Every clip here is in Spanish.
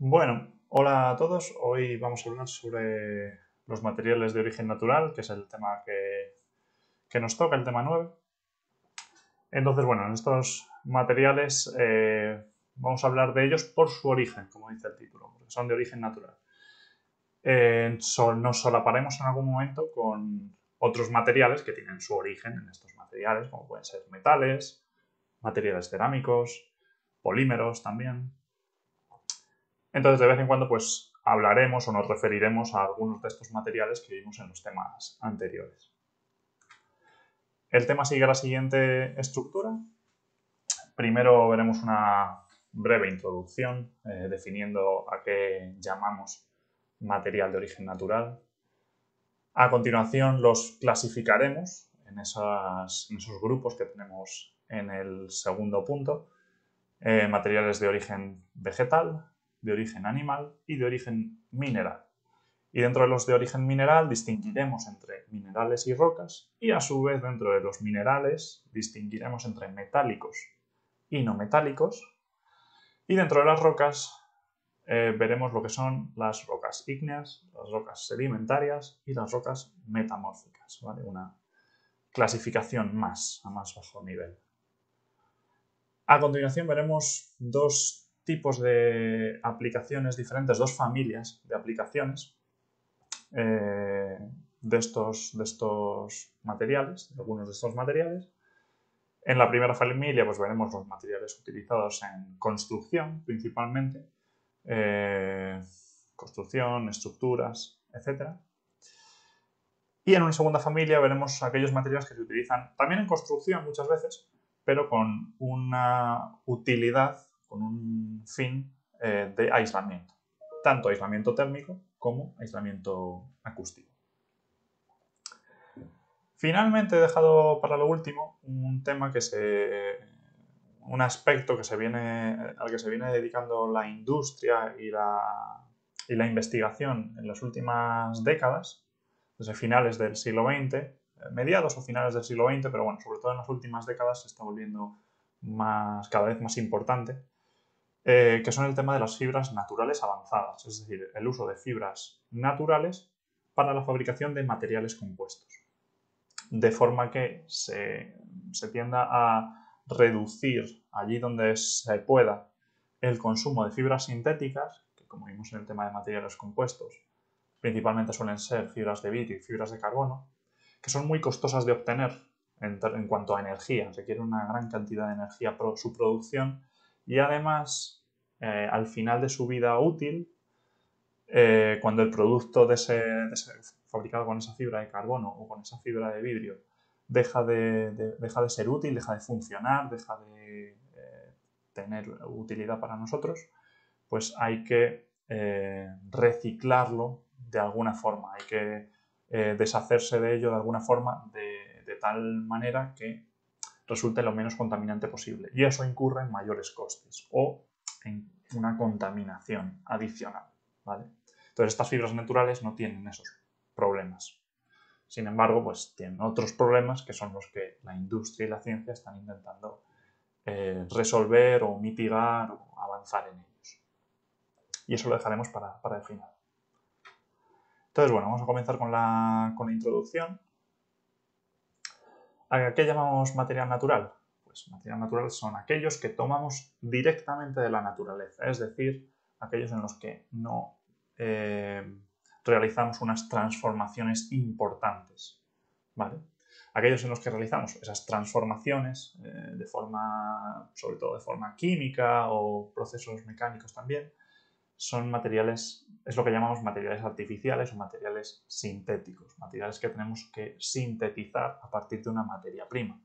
Bueno, hola a todos. Hoy vamos a hablar sobre los materiales de origen natural, que es el tema que nos toca, el tema 9. Entonces, bueno, en estos materiales vamos a hablar de ellos por su origen, como dice el título, porque son de origen natural. Nos solaparemos en algún momento con otros materiales que tienen su origen en estos materiales, como pueden ser metales, materiales cerámicos, polímeros también. Entonces, de vez en cuando, pues hablaremos o nos referiremos a algunos de estos materiales que vimos en los temas anteriores. El tema sigue la siguiente estructura. Primero veremos una breve introducción definiendo a qué llamamos material de origen natural. A continuación los clasificaremos en esos grupos que tenemos en el segundo punto. Materiales de origen vegetal, de origen animal y de origen mineral. Y dentro de los de origen mineral distinguiremos entre minerales y rocas y a su vez dentro de los minerales distinguiremos entre metálicos y no metálicos y dentro de las rocas veremos lo que son las rocas ígneas, las rocas sedimentarias y las rocas metamórficas, ¿vale? Una clasificación a más bajo nivel. A continuación veremos dos tipos de aplicaciones diferentes, dos familias de aplicaciones de estos materiales, de algunos de estos materiales. En la primera familia pues veremos los materiales utilizados en construcción principalmente, construcción, estructuras, etc. Y en una segunda familia veremos aquellos materiales que se utilizan también en construcción muchas veces, pero con una utilidad, con un fin de aislamiento. Tanto aislamiento térmico como aislamiento acústico. Finalmente he dejado para lo último un tema un aspecto al que se viene dedicando la industria y la investigación en las últimas décadas, desde finales del siglo XX, mediados o finales del siglo XX, pero bueno, sobre todo en las últimas décadas se está volviendo cada vez más importante, que son el tema de las fibras naturales avanzadas, es decir, el uso de fibras naturales para la fabricación de materiales compuestos, de forma que se tienda a reducir allí donde se pueda el consumo de fibras sintéticas, que como vimos en el tema de materiales compuestos, principalmente suelen ser fibras de vidrio y fibras de carbono, que son muy costosas de obtener en cuanto a energía, requiere una gran cantidad de energía su producción y además al final de su vida útil, cuando el producto fabricado con esa fibra de carbono o con esa fibra de vidrio deja de ser útil, deja de funcionar, deja de tener utilidad para nosotros, pues hay que reciclarlo de alguna forma, hay que deshacerse de ello de alguna forma de tal manera que resulte lo menos contaminante posible. Y eso incurre en mayores costes o en una contaminación adicional, ¿vale? Entonces estas fibras naturales no tienen esos problemas. Sin embargo, pues tienen otros problemas que son los que la industria y la ciencia están intentando resolver o mitigar o avanzar en ellos. Y eso lo dejaremos para el final. Entonces, bueno, vamos a comenzar con la introducción. ¿A qué llamamos material natural? Pues material natural son aquellos que tomamos directamente de la naturaleza, es decir, aquellos en los que no realizamos unas transformaciones importantes, ¿vale? Aquellos en los que realizamos esas transformaciones sobre todo de forma química o procesos mecánicos también, son materiales, es lo que llamamos materiales artificiales o materiales sintéticos, materiales que tenemos que sintetizar a partir de una materia prima.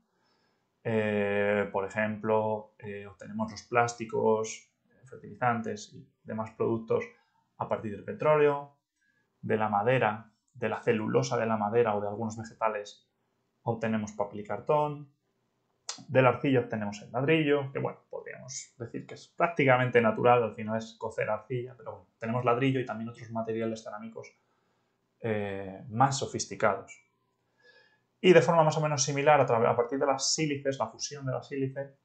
Por ejemplo, obtenemos los plásticos, fertilizantes y demás productos a partir del petróleo, de la madera, de la celulosa de la madera o de algunos vegetales obtenemos papel y cartón, de la arcilla obtenemos el ladrillo, que bueno, podríamos decir que es prácticamente natural, al final es cocer arcilla, pero bueno, tenemos ladrillo y también otros materiales cerámicos más sofisticados. Y de forma más o menos similar, a partir de las sílices, la fusión de la sílice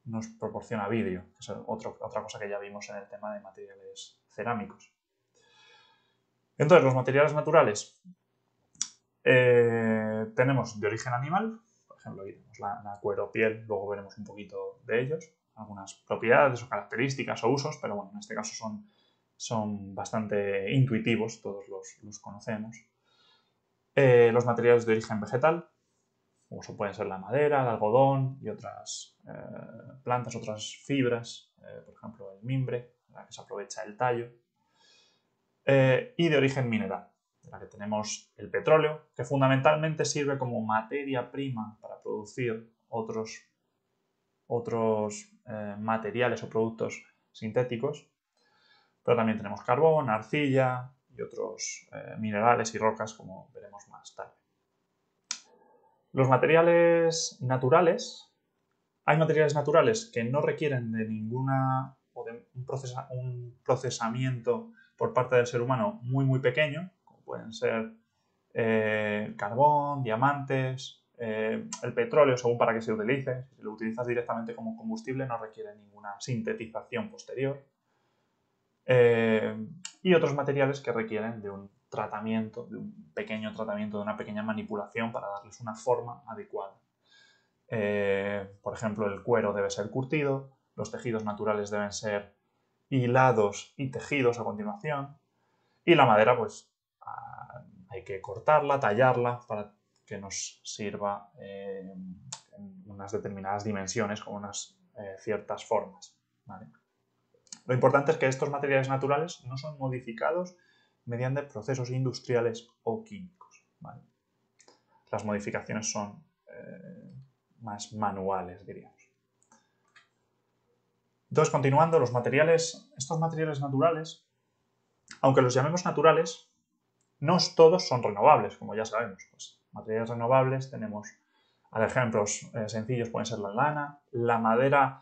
nos proporciona vidrio, que es otra cosa que ya vimos en el tema de materiales cerámicos. Entonces, los materiales naturales tenemos de origen animal, por ejemplo, aquí tenemos la cuero, piel, luego veremos un poquito de ellos, algunas propiedades o características o usos, pero bueno, en este caso son bastante intuitivos, todos los conocemos. Los materiales de origen vegetal, como pueden ser la madera, el algodón y otras plantas, otras fibras, por ejemplo el mimbre, en la que se aprovecha el tallo. Y de origen mineral, en la que tenemos el petróleo, que fundamentalmente sirve como materia prima para producir otros materiales o productos sintéticos, pero también tenemos carbón, arcilla y otros minerales y rocas, como veremos más tarde. Los materiales naturales, hay materiales naturales que no requieren de ninguna o de un procesamiento por parte del ser humano muy pequeño, como pueden ser carbón, diamantes, el petróleo según para qué se utilice. Si lo utilizas directamente como combustible no requiere ninguna sintetización posterior. Y otros materiales que requieren de un tratamiento, de un pequeño tratamiento, de una pequeña manipulación para darles una forma adecuada. Por ejemplo, el cuero debe ser curtido, los tejidos naturales deben ser hilados y tejidos a continuación, y la madera, pues, hay que cortarla, tallarla para que nos sirva en unas determinadas dimensiones con unas ciertas formas, ¿vale? Lo importante es que estos materiales naturales no son modificados mediante procesos industriales o químicos, ¿vale? Las modificaciones son más manuales, diríamos. Entonces, continuando, estos materiales naturales, aunque los llamemos naturales, no todos son renovables, como ya sabemos. Pues, materiales renovables tenemos, ejemplos sencillos pueden ser la lana, la madera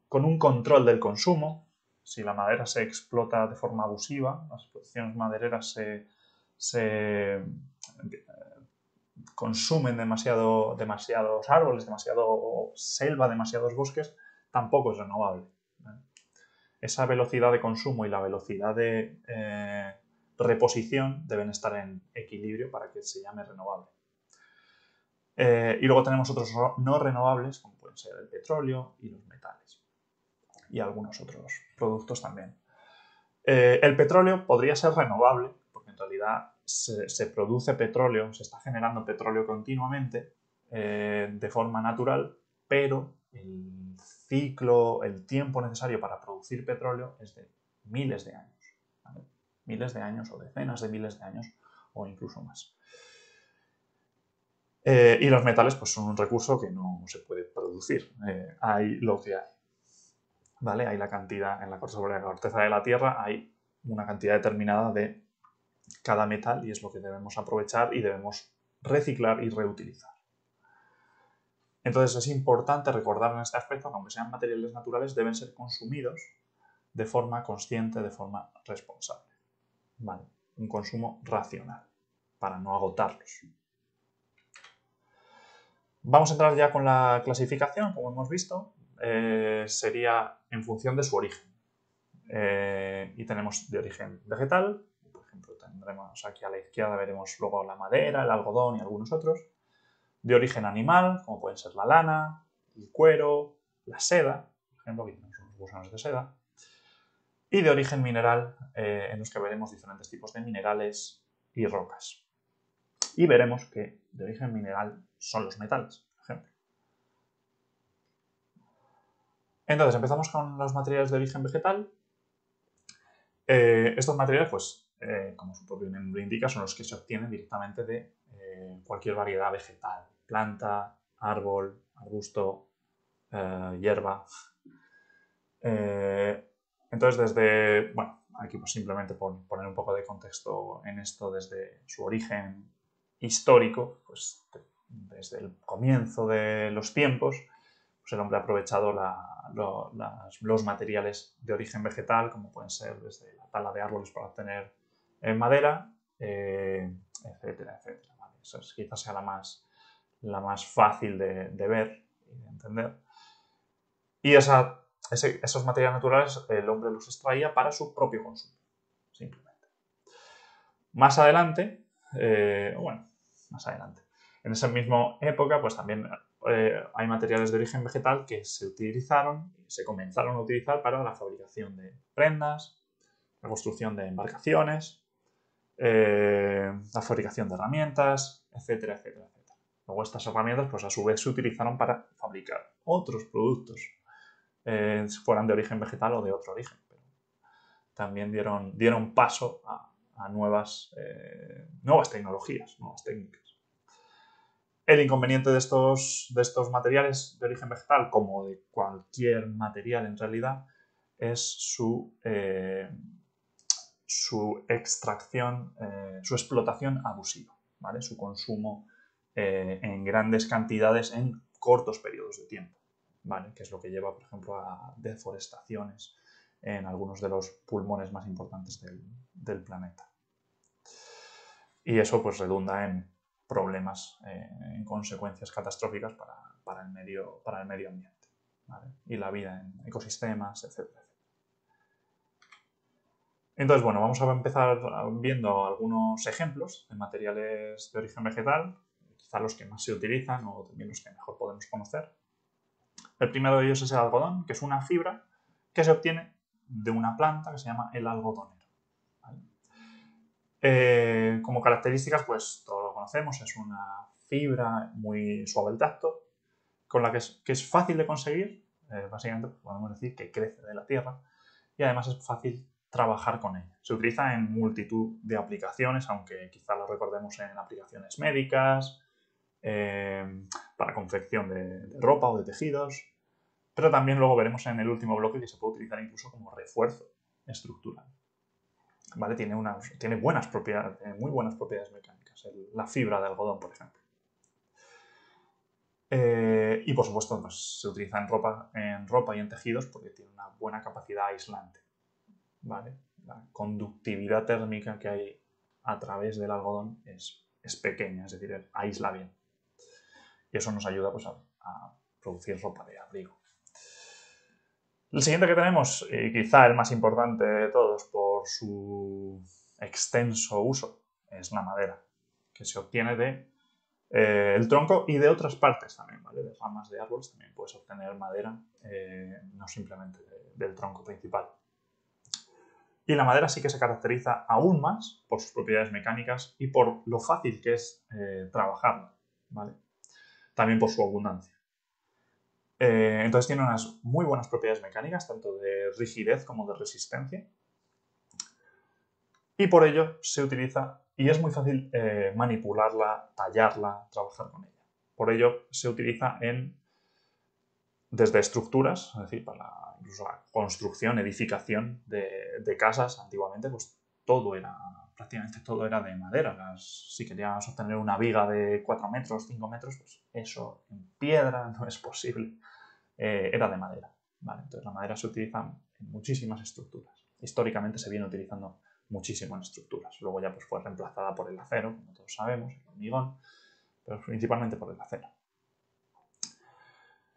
con un control del consumo. Si la madera se explota de forma abusiva, las explotaciones madereras se consumen demasiados árboles, demasiado selva, demasiados bosques, tampoco es renovable. Esa velocidad de consumo y la velocidad de reposición deben estar en equilibrio para que se llame renovable. Y luego tenemos otros no renovables, como pueden ser el petróleo y los metales. Y algunos otros productos también. El petróleo podría ser renovable, porque en realidad se produce petróleo, se está generando petróleo continuamente de forma natural, pero el ciclo, el tiempo necesario para producir petróleo es de miles de años, ¿vale? Miles de años o decenas de miles de años o incluso más. Y los metales pues, son un recurso que no se puede producir. Hay lo que hay. ¿Vale? Hay la cantidad, sobre la corteza de la Tierra hay una cantidad determinada de cada metal y es lo que debemos aprovechar y debemos reciclar y reutilizar. Entonces es importante recordar en este aspecto que aunque sean materiales naturales deben ser consumidos de forma consciente, de forma responsable. ¿Vale? Un consumo racional para no agotarlos. Vamos a entrar ya con la clasificación, como hemos visto. Sería en función de su origen. Y tenemos de origen vegetal, por ejemplo, tendremos aquí a la izquierda, veremos luego la madera, el algodón y algunos otros. De origen animal, como pueden ser la lana, el cuero, la seda, por ejemplo, aquí tenemos unos gusanos de seda. Y de origen mineral, en los que veremos diferentes tipos de minerales y rocas. Y veremos que de origen mineral son los metales, por ejemplo. Entonces, empezamos con los materiales de origen vegetal. Estos materiales, pues, como su propio nombre indica, son los que se obtienen directamente de cualquier variedad vegetal, planta, árbol, arbusto, hierba. Entonces, aquí pues simplemente por poner un poco de contexto en esto, desde su origen histórico, pues desde el comienzo de los tiempos, pues el hombre ha aprovechado los materiales de origen vegetal, como pueden ser desde la tala de árboles para obtener madera, etcétera, etcétera. ¿Vale? Esa quizás sea la más fácil de ver y de entender. Y esos materiales naturales el hombre los extraía para su propio consumo, simplemente. Más adelante, en esa misma época, pues también hay materiales de origen vegetal que se comenzaron a utilizar para la fabricación de prendas, la construcción de embarcaciones, la fabricación de herramientas, etcétera, etcétera, etcétera. Luego estas herramientas, pues a su vez se utilizaron para fabricar otros productos, fueran de origen vegetal o de otro origen. Pero también dieron paso a nuevas tecnologías, nuevas técnicas. El inconveniente de estos materiales de origen vegetal, como de cualquier material en realidad, es su extracción, su explotación abusiva, ¿vale? Su consumo en grandes cantidades en cortos periodos de tiempo, ¿vale? Que es lo que lleva, por ejemplo, a deforestaciones en algunos de los pulmones más importantes del planeta. Y eso pues redunda en problemas, en consecuencias catastróficas para el medio ambiente, ¿vale? Y la vida en ecosistemas, etcétera. Entonces, bueno, vamos a empezar viendo algunos ejemplos de materiales de origen vegetal, quizá los que más se utilizan o también los que mejor podemos conocer. El primero de ellos es el algodón, que es una fibra que se obtiene de una planta que se llama el algodonero, ¿vale? Como características, pues todos lo conocemos, es una fibra muy suave al tacto, con la que es fácil de conseguir, básicamente podemos decir que crece de la tierra, y además es fácil trabajar con ella. Se utiliza en multitud de aplicaciones, aunque quizá lo recordemos en aplicaciones médicas, para confección de ropa o de tejidos, pero también luego veremos en el último bloque que se puede utilizar incluso como refuerzo estructural. ¿Vale? Tiene buenas propiedades, muy buenas propiedades mecánicas, la fibra de algodón, por ejemplo. Y por supuesto pues, se utiliza en ropa y en tejidos porque tiene una buena capacidad aislante, ¿vale? La conductividad térmica que hay a través del algodón es pequeña, es decir, aísla bien. Y eso nos ayuda pues, a producir ropa de abrigo. El siguiente que tenemos, y quizá el más importante de todos por su extenso uso, es la madera, que se obtiene del tronco y de otras partes también, ¿vale? De ramas de árboles también puedes obtener madera, no simplemente del tronco principal. Y la madera sí que se caracteriza aún más por sus propiedades mecánicas y por lo fácil que es trabajarla, ¿vale? También por su abundancia. Entonces tiene unas muy buenas propiedades mecánicas, tanto de rigidez como de resistencia. Y por ello se utiliza, y es muy fácil manipularla, tallarla, trabajar con ella. Por ello se utiliza desde estructuras, es decir, para incluso la construcción, edificación de casas antiguamente, pues prácticamente todo era de madera. Si queríamos obtener una viga de 4 metros, 5 metros, pues eso en piedra no es posible. Era de madera, ¿vale? Entonces la madera se utiliza en muchísimas estructuras. Históricamente se viene utilizando muchísimo en estructuras. Luego ya pues, fue reemplazada por el acero, como todos sabemos, el hormigón, pero principalmente por el acero.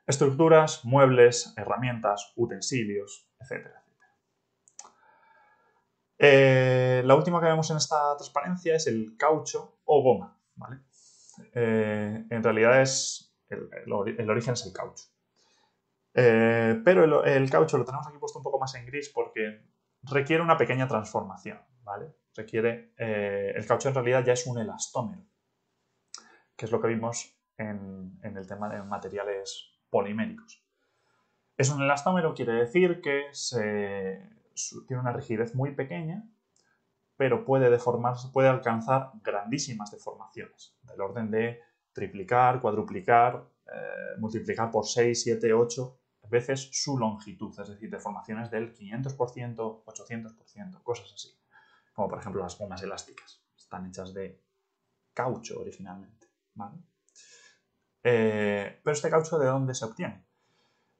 Estructuras, muebles, herramientas, utensilios, etcétera. La última que vemos en esta transparencia es el caucho o goma, ¿vale? En realidad el origen es el caucho. Pero el caucho lo tenemos aquí puesto un poco más en gris porque requiere una pequeña transformación, ¿vale? El caucho en realidad ya es un elastómero, que es lo que vimos en el tema de materiales poliméricos. Es un elastómero, quiere decir que tiene una rigidez muy pequeña, pero puede alcanzar grandísimas deformaciones, del orden de triplicar, cuadruplicar, multiplicar por 6, 7, 8 veces su longitud, es decir, deformaciones del 500%, 800%, cosas así. Como por ejemplo las gomas elásticas, están hechas de caucho originalmente, ¿vale? Pero este caucho, ¿de dónde se obtiene?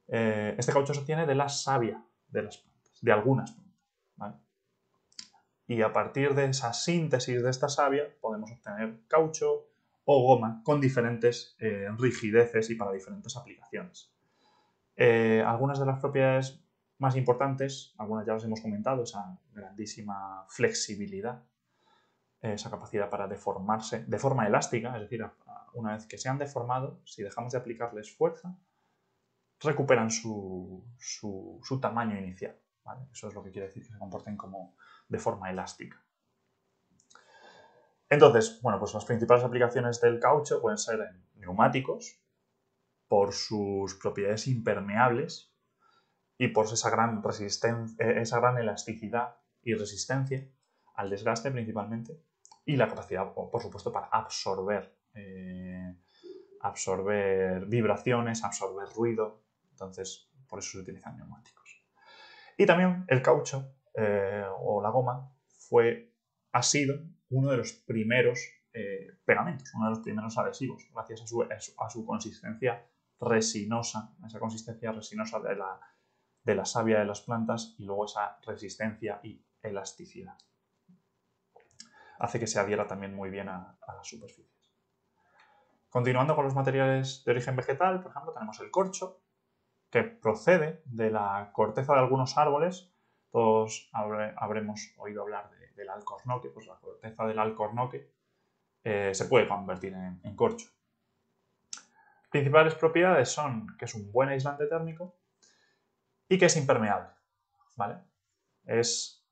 Este caucho se obtiene de la savia de las plantas, de algunas plantas, ¿vale? Y a partir de esa síntesis de esta savia podemos obtener caucho o goma con diferentes rigideces y para diferentes aplicaciones. Algunas de las propiedades más importantes, algunas ya las hemos comentado, esa grandísima flexibilidad, esa capacidad para deformarse de forma elástica, es decir, una vez que se han deformado, si dejamos de aplicarles fuerza, recuperan su tamaño inicial, ¿vale? Eso es lo que quiere decir que se comporten como de forma elástica. Entonces, bueno, pues las principales aplicaciones del caucho pueden ser en neumáticos, por sus propiedades impermeables y por esa gran elasticidad y resistencia al desgaste principalmente, y la capacidad, por supuesto, para absorber vibraciones, absorber ruido. Entonces, por eso se utilizan neumáticos. Y también el caucho o la goma ha sido uno de los primeros pegamentos, uno de los primeros adhesivos, gracias a su consistencia resinosa, esa consistencia resinosa de la savia de las plantas, y luego esa resistencia y elasticidad. Hace que se adhiera también muy bien a las superficies. Continuando con los materiales de origen vegetal, por ejemplo, tenemos el corcho, que procede de la corteza de algunos árboles. Todos habremos oído hablar del alcornoque, pues la corteza del alcornoque se puede convertir en corcho. Principales propiedades son que es un buen aislante térmico y que es impermeable, ¿vale? Es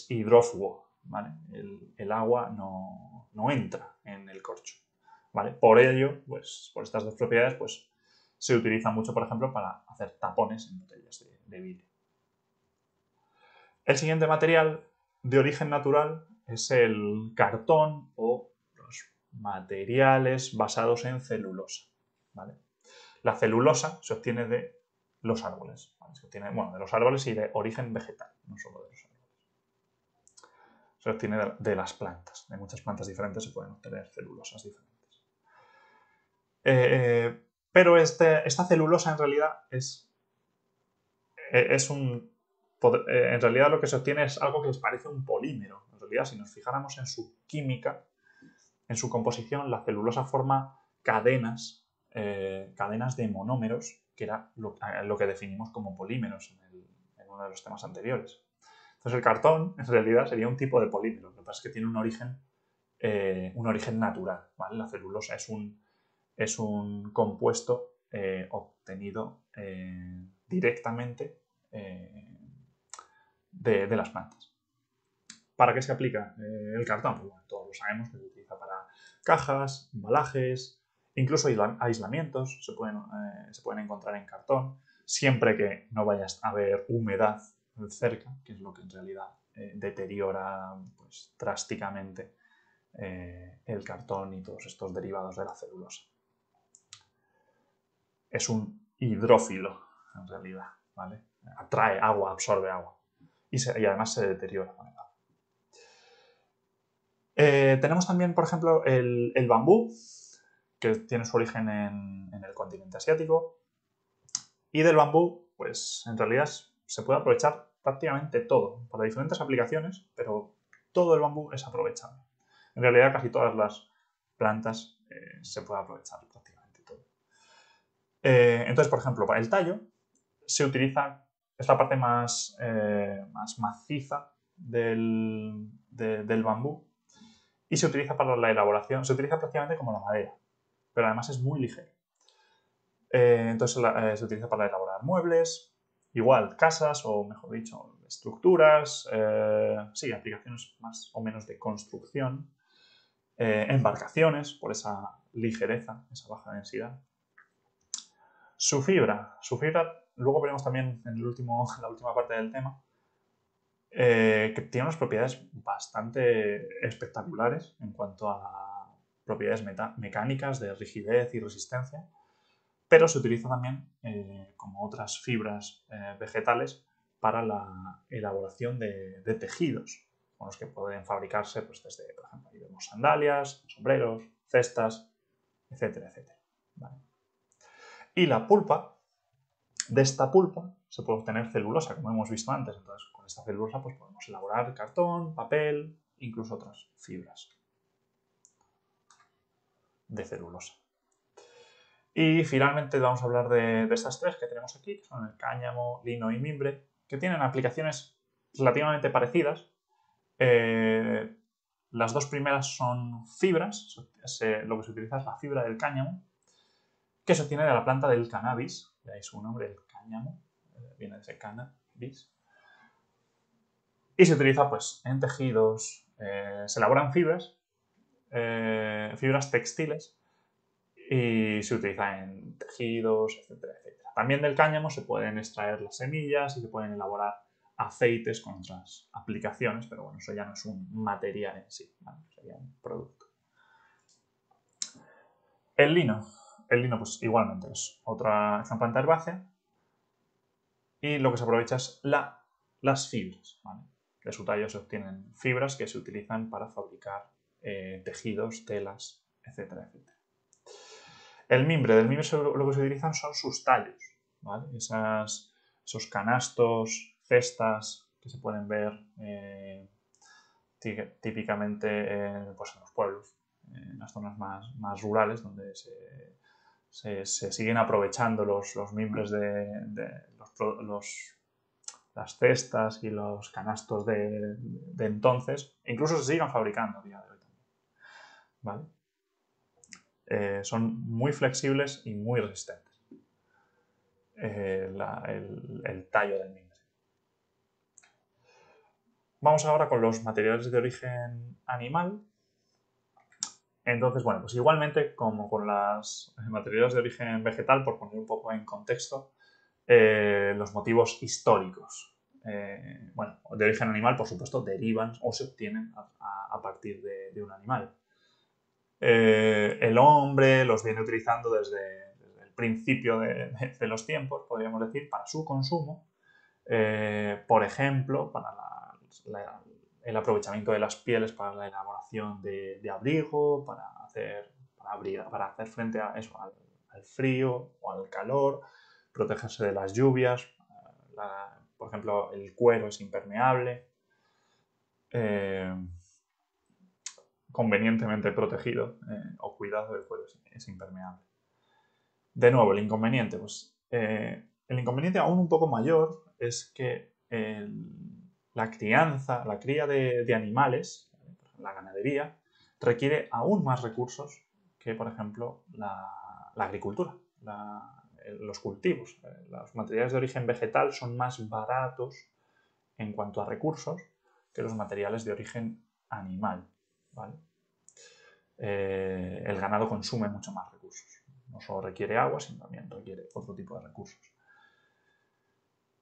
hidrófugo, ¿vale? El agua no entra en el corcho, ¿vale? Por ello, pues, por estas dos propiedades, pues, se utiliza mucho, por ejemplo, para hacer tapones en botellas de vidrio. El siguiente material de origen natural es el cartón o los materiales basados en celulosa, ¿vale? La celulosa se obtiene de los árboles, ¿vale? Se obtiene, bueno, de los árboles y de origen vegetal, no solo de los árboles. Se obtiene de las plantas. De muchas plantas diferentes se pueden obtener celulosas diferentes. Pero esta celulosa en realidad en realidad lo que se obtiene es algo que les parece un polímero. En realidad, si nos fijáramos en su química, en su composición, la celulosa forma cadenas de monómeros, que era lo que definimos como polímeros en uno de los temas anteriores. Entonces el cartón, en realidad, sería un tipo de polímero. Lo que pasa es que tiene un origen natural, ¿vale? La celulosa es un compuesto obtenido directamente de las plantas. ¿Para qué se aplica el cartón? Pues bueno, todos lo sabemos que se utiliza para cajas, embalajes, incluso aislamientos se pueden encontrar en cartón, siempre que no vayas a ver humedad cerca, que es lo que en realidad deteriora, pues, drásticamente el cartón y todos estos derivados de la celulosa. Es un hidrófilo, en realidad, ¿vale? Atrae agua, absorbe agua y además se deteriora con el agua. Tenemos también, por ejemplo, el bambú, que tiene su origen en el continente asiático. Y del bambú, pues en realidad se puede aprovechar prácticamente todo, para diferentes aplicaciones, pero todo el bambú es aprovechable. En realidad casi todas las plantas se puede aprovechar prácticamente todo. Entonces, por ejemplo, para el tallo se utiliza, es la parte más maciza del bambú, y se utiliza para la elaboración, se utiliza prácticamente como la madera, pero además es muy ligero. Entonces se utiliza para elaborar muebles, igual casas, o mejor dicho, estructuras, sí, aplicaciones más o menos de construcción, embarcaciones, por esa ligereza, esa baja densidad. Su fibra, luego veremos también en la última parte del tema, que tiene unas propiedades bastante espectaculares en cuanto a propiedades mecánicas de rigidez y resistencia, pero se utiliza también, como otras fibras vegetales, para la elaboración de tejidos, con los que pueden fabricarse, pues, desde, por ejemplo, ahí vemos sandalias, sombreros, cestas, etcétera, etcétera. ¿Vale? Y la pulpa, de esta pulpa se puede obtener celulosa, como hemos visto antes. Entonces, con esta celulosa, pues, podemos elaborar cartón, papel, incluso otras fibras de celulosa. Y finalmente vamos a hablar de estas tres que tenemos aquí, que son el cáñamo, lino y mimbre, que tienen aplicaciones relativamente parecidas. Las dos primeras son fibras, lo que se utiliza es la fibra del cáñamo, que se obtiene de la planta del cannabis, de ahí su nombre, el cáñamo, viene de ese cannabis. Y se utiliza pues, en tejidos, se elaboran fibras textiles, y se utiliza en tejidos, etcétera, etcétera. También del cáñamo se pueden extraer las semillas y se pueden elaborar aceites con otras aplicaciones, pero bueno, eso ya no es un material en sí, ¿vale? Sería un producto. El lino pues igualmente es una planta herbácea y lo que se aprovecha es las fibras, ¿vale? De su tallo se obtienen fibras que se utilizan para fabricar tejidos, telas, etcétera, etcétera. Del mimbre lo que se utilizan son sus tallos, ¿vale? Esos canastos, cestas que se pueden ver típicamente pues en los pueblos, en las zonas más rurales, donde se siguen aprovechando los mimbres las cestas y los canastos de entonces, e incluso se siguen fabricando a día de hoy también, ¿vale? Son muy flexibles y muy resistentes. El tallo del mimbre. Vamos ahora con los materiales de origen animal. Entonces, bueno, pues igualmente como con los materiales de origen vegetal, por poner un poco en contexto, los motivos históricos, bueno, de origen animal, por supuesto, derivan o se obtienen a partir de un animal. El hombre los viene utilizando desde el principio de los tiempos, podríamos decir, para su consumo. Por ejemplo, para el aprovechamiento de las pieles para la elaboración de abrigo, para hacer frente a eso, al frío o al calor, protegerse de las lluvias. Por ejemplo, el cuero es impermeable, convenientemente protegido o cuidado del cuero es impermeable. De nuevo, el inconveniente, pues el inconveniente aún un poco mayor es que la cría de animales, la ganadería, requiere aún más recursos que, por ejemplo, la agricultura, los cultivos. Los materiales de origen vegetal son más baratos en cuanto a recursos que los materiales de origen animal, ¿vale? El ganado consume mucho más recursos. No solo requiere agua, sino también requiere otro tipo de recursos.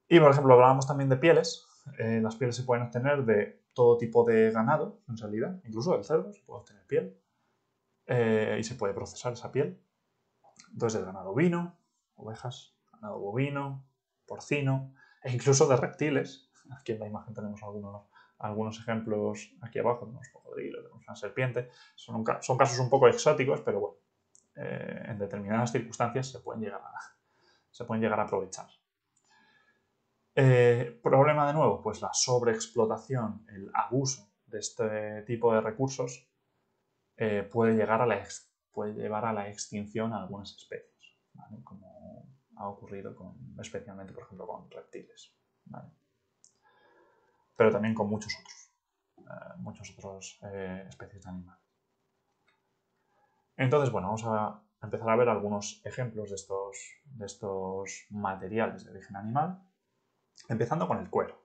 Y, por ejemplo, hablábamos también de pieles. Las pieles se pueden obtener de todo tipo de ganado, en realidad. Incluso del cerdo se puede obtener piel. Y se puede procesar esa piel. Entonces, del ganado ovino, ovejas, ganado bovino, porcino, e incluso de reptiles. Aquí en la imagen tenemos algunos ejemplos aquí abajo, tenemos un cocodrilo, tenemos una serpiente. Son casos un poco exóticos, pero bueno, en determinadas circunstancias se pueden llegar a aprovechar. Problema de nuevo, pues la sobreexplotación, el abuso de este tipo de recursos puede llevar a la extinción a algunas especies, ¿vale? Como ha ocurrido especialmente, por ejemplo, con reptiles, ¿vale? Pero también con muchos otros especies de animales. Entonces, bueno, vamos a empezar a ver algunos ejemplos de estos materiales de origen animal, empezando con el cuero.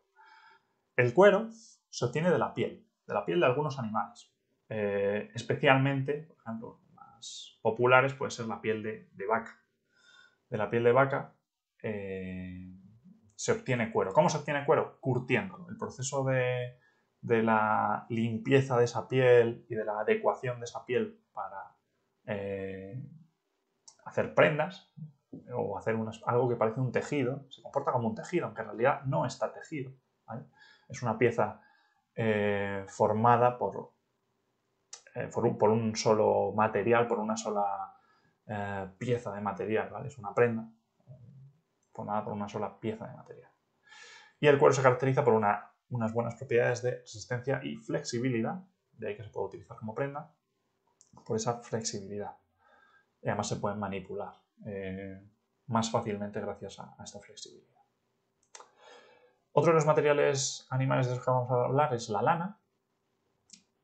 El cuero se obtiene de la piel de algunos animales. Especialmente, por ejemplo, más populares puede ser la piel de vaca. De la piel de vaca se obtiene cuero. ¿Cómo se obtiene cuero? Curtiéndolo. El proceso de la limpieza de esa piel y de la adecuación de esa piel para hacer prendas o hacer algo que parece un tejido, se comporta como un tejido, aunque en realidad no está tejido, ¿vale? Es una pieza formada por un solo material, por una sola pieza de material, ¿vale? Es una prenda formada por una sola pieza de material. Y el cuero se caracteriza por unas buenas propiedades de resistencia y flexibilidad, de ahí que se puede utilizar como prenda, por esa flexibilidad. Y además se pueden manipular más fácilmente gracias a esta flexibilidad. Otro de los materiales animales de los que vamos a hablar es la lana,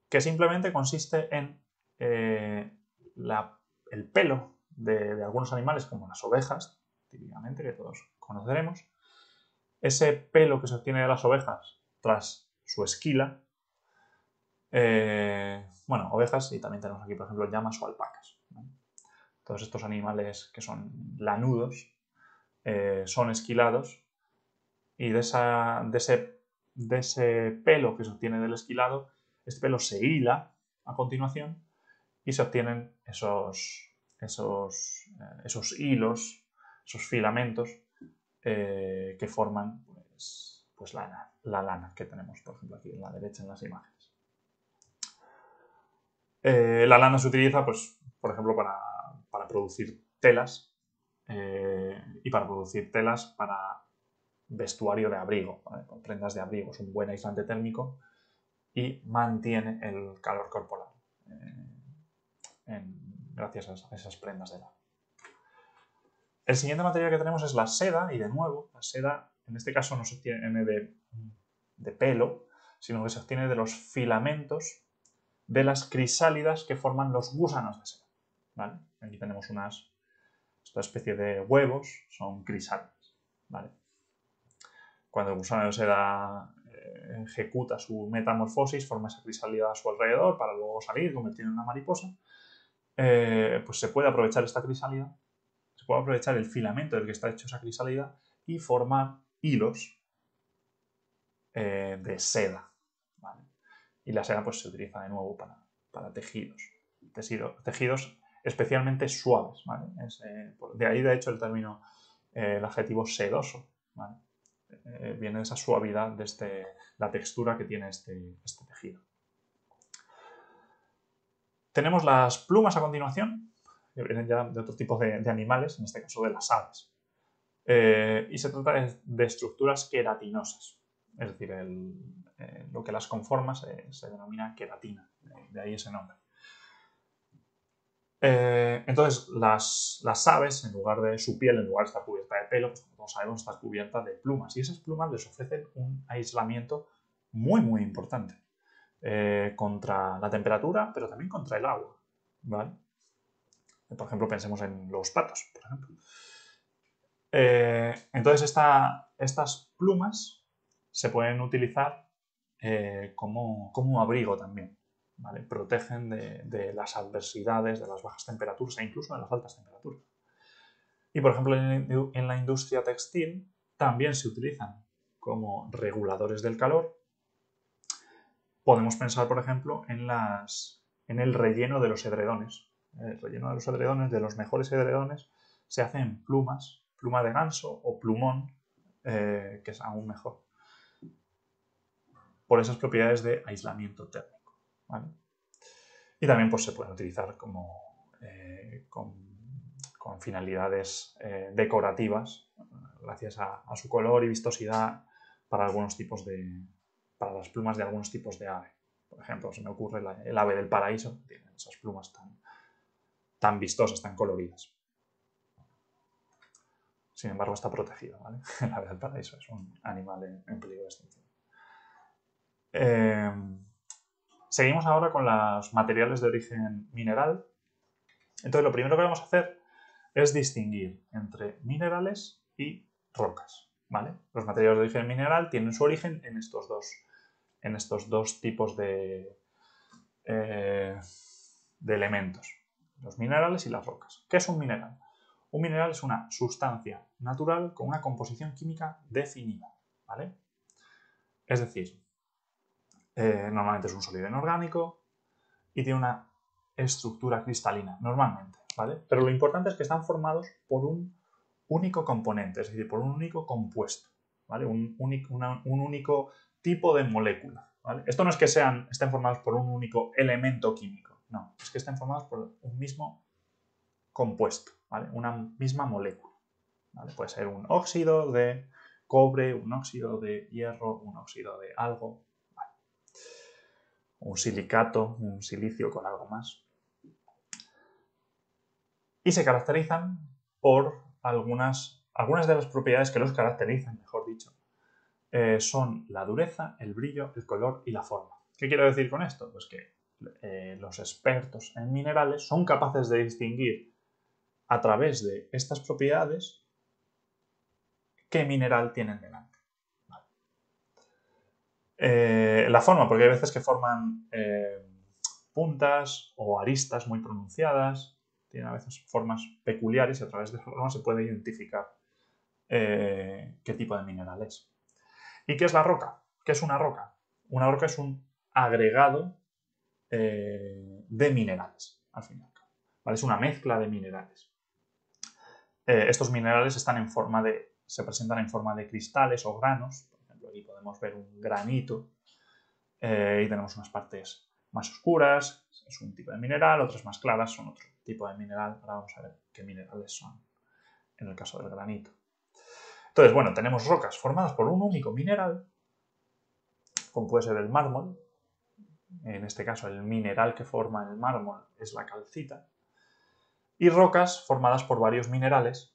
que simplemente consiste en el pelo de algunos animales, como las ovejas, típicamente, que todos conoceremos. Ese pelo que se obtiene de las ovejas tras su esquila, ovejas, y también tenemos aquí, por ejemplo, llamas o alpacas, ¿no? Todos estos animales que son lanudos son esquilados, y de ese pelo que se obtiene del esquilado, este pelo se hila a continuación y se obtienen esos hilos, esos filamentos que forman pues la lana que tenemos, por ejemplo, aquí en la derecha en las imágenes. La lana se utiliza, pues, por ejemplo, para producir telas y para producir telas para vestuario de abrigo, ¿vale? Con prendas de abrigo. Es un buen aislante térmico y mantiene el calor corporal gracias a esas prendas de lana. El siguiente material que tenemos es la seda, y de nuevo, la seda en este caso no se obtiene de pelo, sino que se obtiene de los filamentos de las crisálidas que forman los gusanos de seda, ¿vale? Aquí tenemos esta especie de huevos, son crisálidas, ¿vale? Cuando el gusano de seda ejecuta su metamorfosis, forma esa crisálida a su alrededor para luego salir, convertirse en una mariposa, pues se puede aprovechar esta crisálida, se puede aprovechar el filamento del que está hecho esa crisálida y formar hilos de seda, ¿vale? Y la seda pues se utiliza de nuevo para tejidos especialmente suaves, ¿vale? De ahí de hecho el término, el adjetivo sedoso, ¿vale? Viene de esa suavidad, de la textura que tiene este tejido. Tenemos las plumas a continuación, que vienen ya de otro tipo de animales, en este caso de las aves. Y se trata de estructuras queratinosas, es decir, lo que las conforma se denomina queratina, de ahí ese nombre. Entonces, las aves, en lugar de su piel, en lugar de estar cubierta de pelo, pues como todos sabemos, está cubierta de plumas. Y esas plumas les ofrecen un aislamiento muy, muy importante contra la temperatura, pero también contra el agua, ¿vale? Por ejemplo, pensemos en los patos, por ejemplo. Entonces, estas plumas se pueden utilizar como abrigo también, ¿vale? Protegen de las adversidades, de las bajas temperaturas e incluso de las altas temperaturas. Y, por ejemplo, en la industria textil también se utilizan como reguladores del calor. Podemos pensar, por ejemplo, en el relleno de los edredones. El relleno de los edredones, de los mejores edredones, se hace en plumas, pluma de ganso o plumón, que es aún mejor, por esas propiedades de aislamiento térmico, ¿vale? Y también pues, se pueden utilizar con finalidades decorativas, gracias a su color y vistosidad para para las plumas de algunos tipos de ave. Por ejemplo, se me ocurre el ave del paraíso, que tiene esas plumas tan vistosas, tan coloridas. Sin embargo, está protegido, ¿vale? El ave del paraíso es un animal en peligro de extinción. Seguimos ahora con los materiales de origen mineral. Entonces, lo primero que vamos a hacer es distinguir entre minerales y rocas, ¿vale? Los materiales de origen mineral tienen su origen en estos dos tipos de elementos, los minerales y las rocas. ¿Qué es un mineral? Un mineral es una sustancia natural con una composición química definida, ¿vale? Es decir, normalmente es un sólido inorgánico y tiene una estructura cristalina, normalmente, ¿vale? Pero lo importante es que están formados por un único componente, es decir, por un único compuesto, ¿vale? Un único tipo de molécula, ¿vale? Esto no es que estén formados por un único elemento químico, no, es que estén formados por un mismo compuesto, ¿vale? Una misma molécula, ¿vale? Puede ser un óxido de cobre, un óxido de hierro, un óxido de algo, ¿vale? Un silicato, un silicio con algo más. Y se caracterizan por algunas de las propiedades que los caracterizan, mejor dicho. Son la dureza, el brillo, el color y la forma. ¿Qué quiero decir con esto? Pues que los expertos en minerales son capaces de distinguir a través de estas propiedades qué mineral tienen delante. Vale. La forma, porque hay veces que forman puntas o aristas muy pronunciadas, tienen a veces formas peculiares y a través de esa forma se puede identificar qué tipo de mineral es. ¿Y qué es la roca? ¿Qué es una roca? Una roca es un agregado de minerales, al fin y al cabo. ¿Vale? Es una mezcla de minerales. Estos minerales se presentan en forma de cristales o granos. Por ejemplo, aquí podemos ver un granito y tenemos unas partes más oscuras, es un tipo de mineral, otras más claras son otro tipo de mineral. Ahora vamos a ver qué minerales son en el caso del granito. Entonces, bueno, tenemos rocas formadas por un único mineral, como puede ser el mármol. En este caso, el mineral que forma el mármol es la calcita. Y rocas formadas por varios minerales,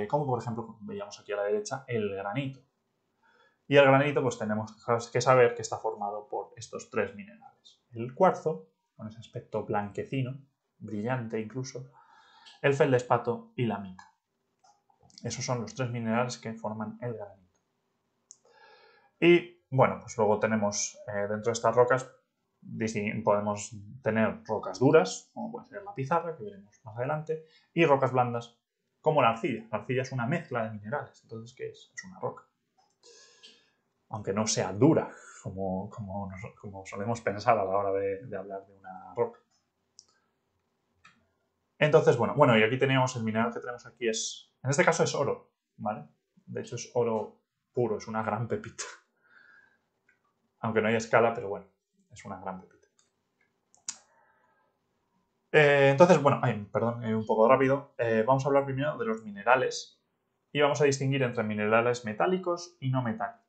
como por ejemplo, como veíamos aquí a la derecha, el granito. Y el granito, pues tenemos que saber que está formado por estos tres minerales. El cuarzo, con ese aspecto blanquecino, brillante incluso, el feldespato y la mica. Esos son los tres minerales que forman el granito. Y bueno, pues luego tenemos dentro de estas rocas, podemos tener rocas duras, como puede ser la pizarra, que veremos más adelante, y rocas blandas, como la arcilla. La arcilla es una mezcla de minerales, entonces, ¿qué es? Es una roca. Aunque no sea dura, como solemos pensar a la hora de hablar de una roca. Entonces, bueno, y aquí tenemos el mineral que tenemos aquí, en este caso es oro, ¿vale? De hecho es oro puro, es una gran pepita. Aunque no hay escala, pero bueno, es una gran pepita. Entonces, bueno, perdón, un poco rápido. Vamos a hablar primero de los minerales y vamos a distinguir entre minerales metálicos y no metálicos.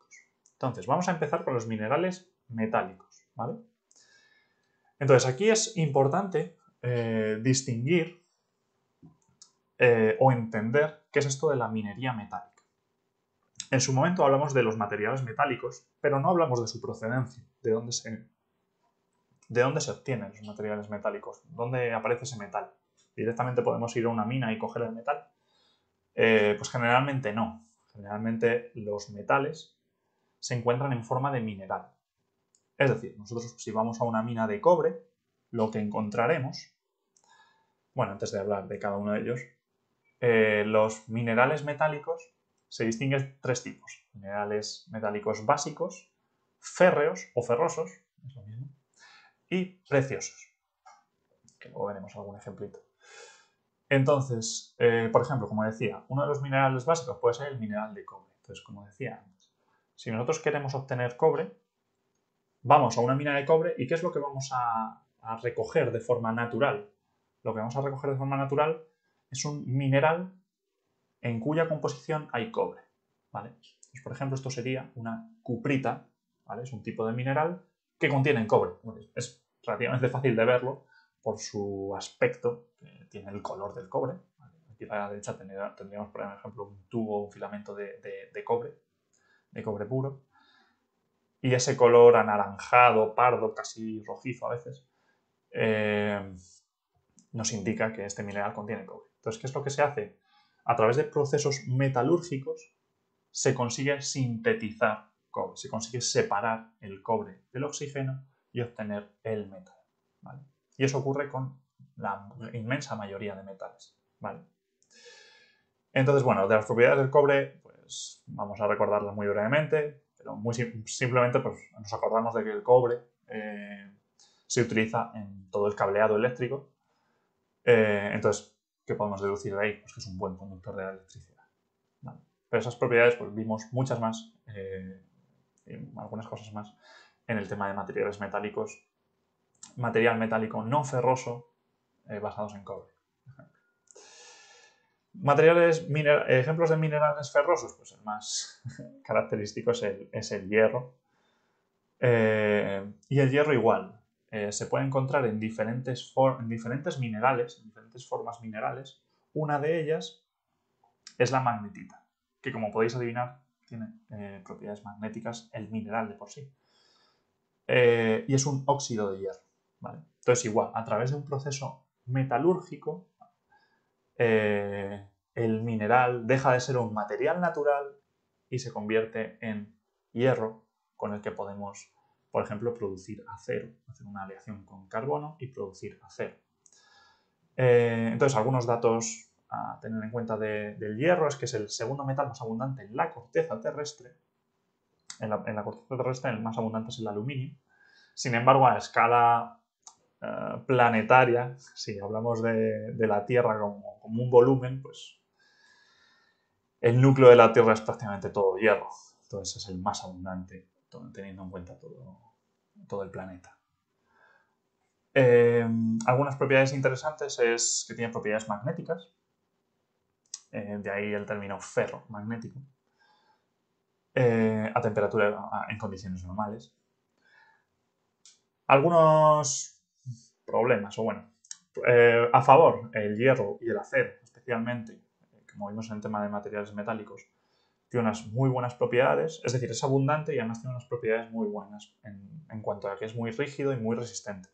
Entonces, vamos a empezar con los minerales metálicos, ¿vale? Entonces, aquí es importante distinguir o entender qué es esto de la minería metálica. En su momento hablamos de los materiales metálicos, pero no hablamos de su procedencia, de dónde se obtienen los materiales metálicos, dónde aparece ese metal. ¿Directamente podemos ir a una mina y coger el metal? Pues generalmente no. Generalmente los metales se encuentran en forma de mineral. Es decir, nosotros si vamos a una mina de cobre, lo que encontraremos, bueno, antes de hablar de cada uno de ellos, los minerales metálicos se distinguen tres tipos. Minerales metálicos básicos, férreos o ferrosos, es lo mismo, y preciosos, que luego veremos algún ejemplito. Entonces, por ejemplo, como decía, uno de los minerales básicos puede ser el mineral de cobre. Entonces, como decía antes, si nosotros queremos obtener cobre, vamos a una mina de cobre y ¿qué es lo que vamos a recoger de forma natural? Lo que vamos a recoger de forma natural es un mineral en cuya composición hay cobre, ¿vale? Pues, por ejemplo, esto sería una cuprita, ¿vale? Es un tipo de mineral que contiene cobre. Es relativamente fácil de verlo por su aspecto, que tiene el color del cobre. ¿Vale? Aquí a la derecha tendríamos, por ejemplo, un tubo, un filamento de cobre puro. Y ese color anaranjado, pardo, casi rojizo a veces, nos indica que este mineral contiene cobre. Entonces, ¿qué es lo que se hace? A través de procesos metalúrgicos se consigue sintetizar cobre, se consigue separar el cobre del oxígeno y obtener el metal, ¿vale? Y eso ocurre con la inmensa mayoría de metales, ¿vale? Entonces, bueno, de las propiedades del cobre, pues vamos a recordarlas muy brevemente, pero muy simplemente pues, nos acordamos de que el cobre se utiliza en todo el cableado eléctrico. Entonces, ¿qué podemos deducir de ahí? Pues que es un buen conductor de la electricidad, ¿vale? Pero esas propiedades, pues vimos muchas más, algunas cosas más, en el tema de materiales metálicos. Material metálico no ferroso basados en cobre. Ejemplos de minerales ferrosos, pues el más característico es el hierro. Y el hierro igual. Se puede encontrar en diferentes minerales, en diferentes formas minerales, Una de ellas es la magnetita, que como podéis adivinar tiene propiedades magnéticas el mineral de por sí. Y es un óxido de hierro, ¿vale? Entonces igual, a través de un proceso metalúrgico, el mineral deja de ser un material natural y se convierte en hierro con el que podemos, por ejemplo, producir acero, hacer una aleación con carbono y producir acero. Entonces, algunos datos a tener en cuenta del hierro es que es el segundo metal más abundante en la corteza terrestre. En la corteza terrestre el más abundante es el aluminio. Sin embargo, a escala planetaria, si hablamos de la Tierra como un volumen, pues el núcleo de la Tierra es prácticamente todo hierro. Entonces es el más abundante, teniendo en cuenta todo el planeta. Algunas propiedades interesantes es que tiene propiedades magnéticas, de ahí el término ferromagnético, a temperatura en condiciones normales. Algunos problemas, o bueno, a favor, el hierro y el acero, especialmente, como vimos en el tema de materiales metálicos, tiene unas muy buenas propiedades, es decir, es abundante y además tiene unas propiedades muy buenas en cuanto a que es muy rígido y muy resistente.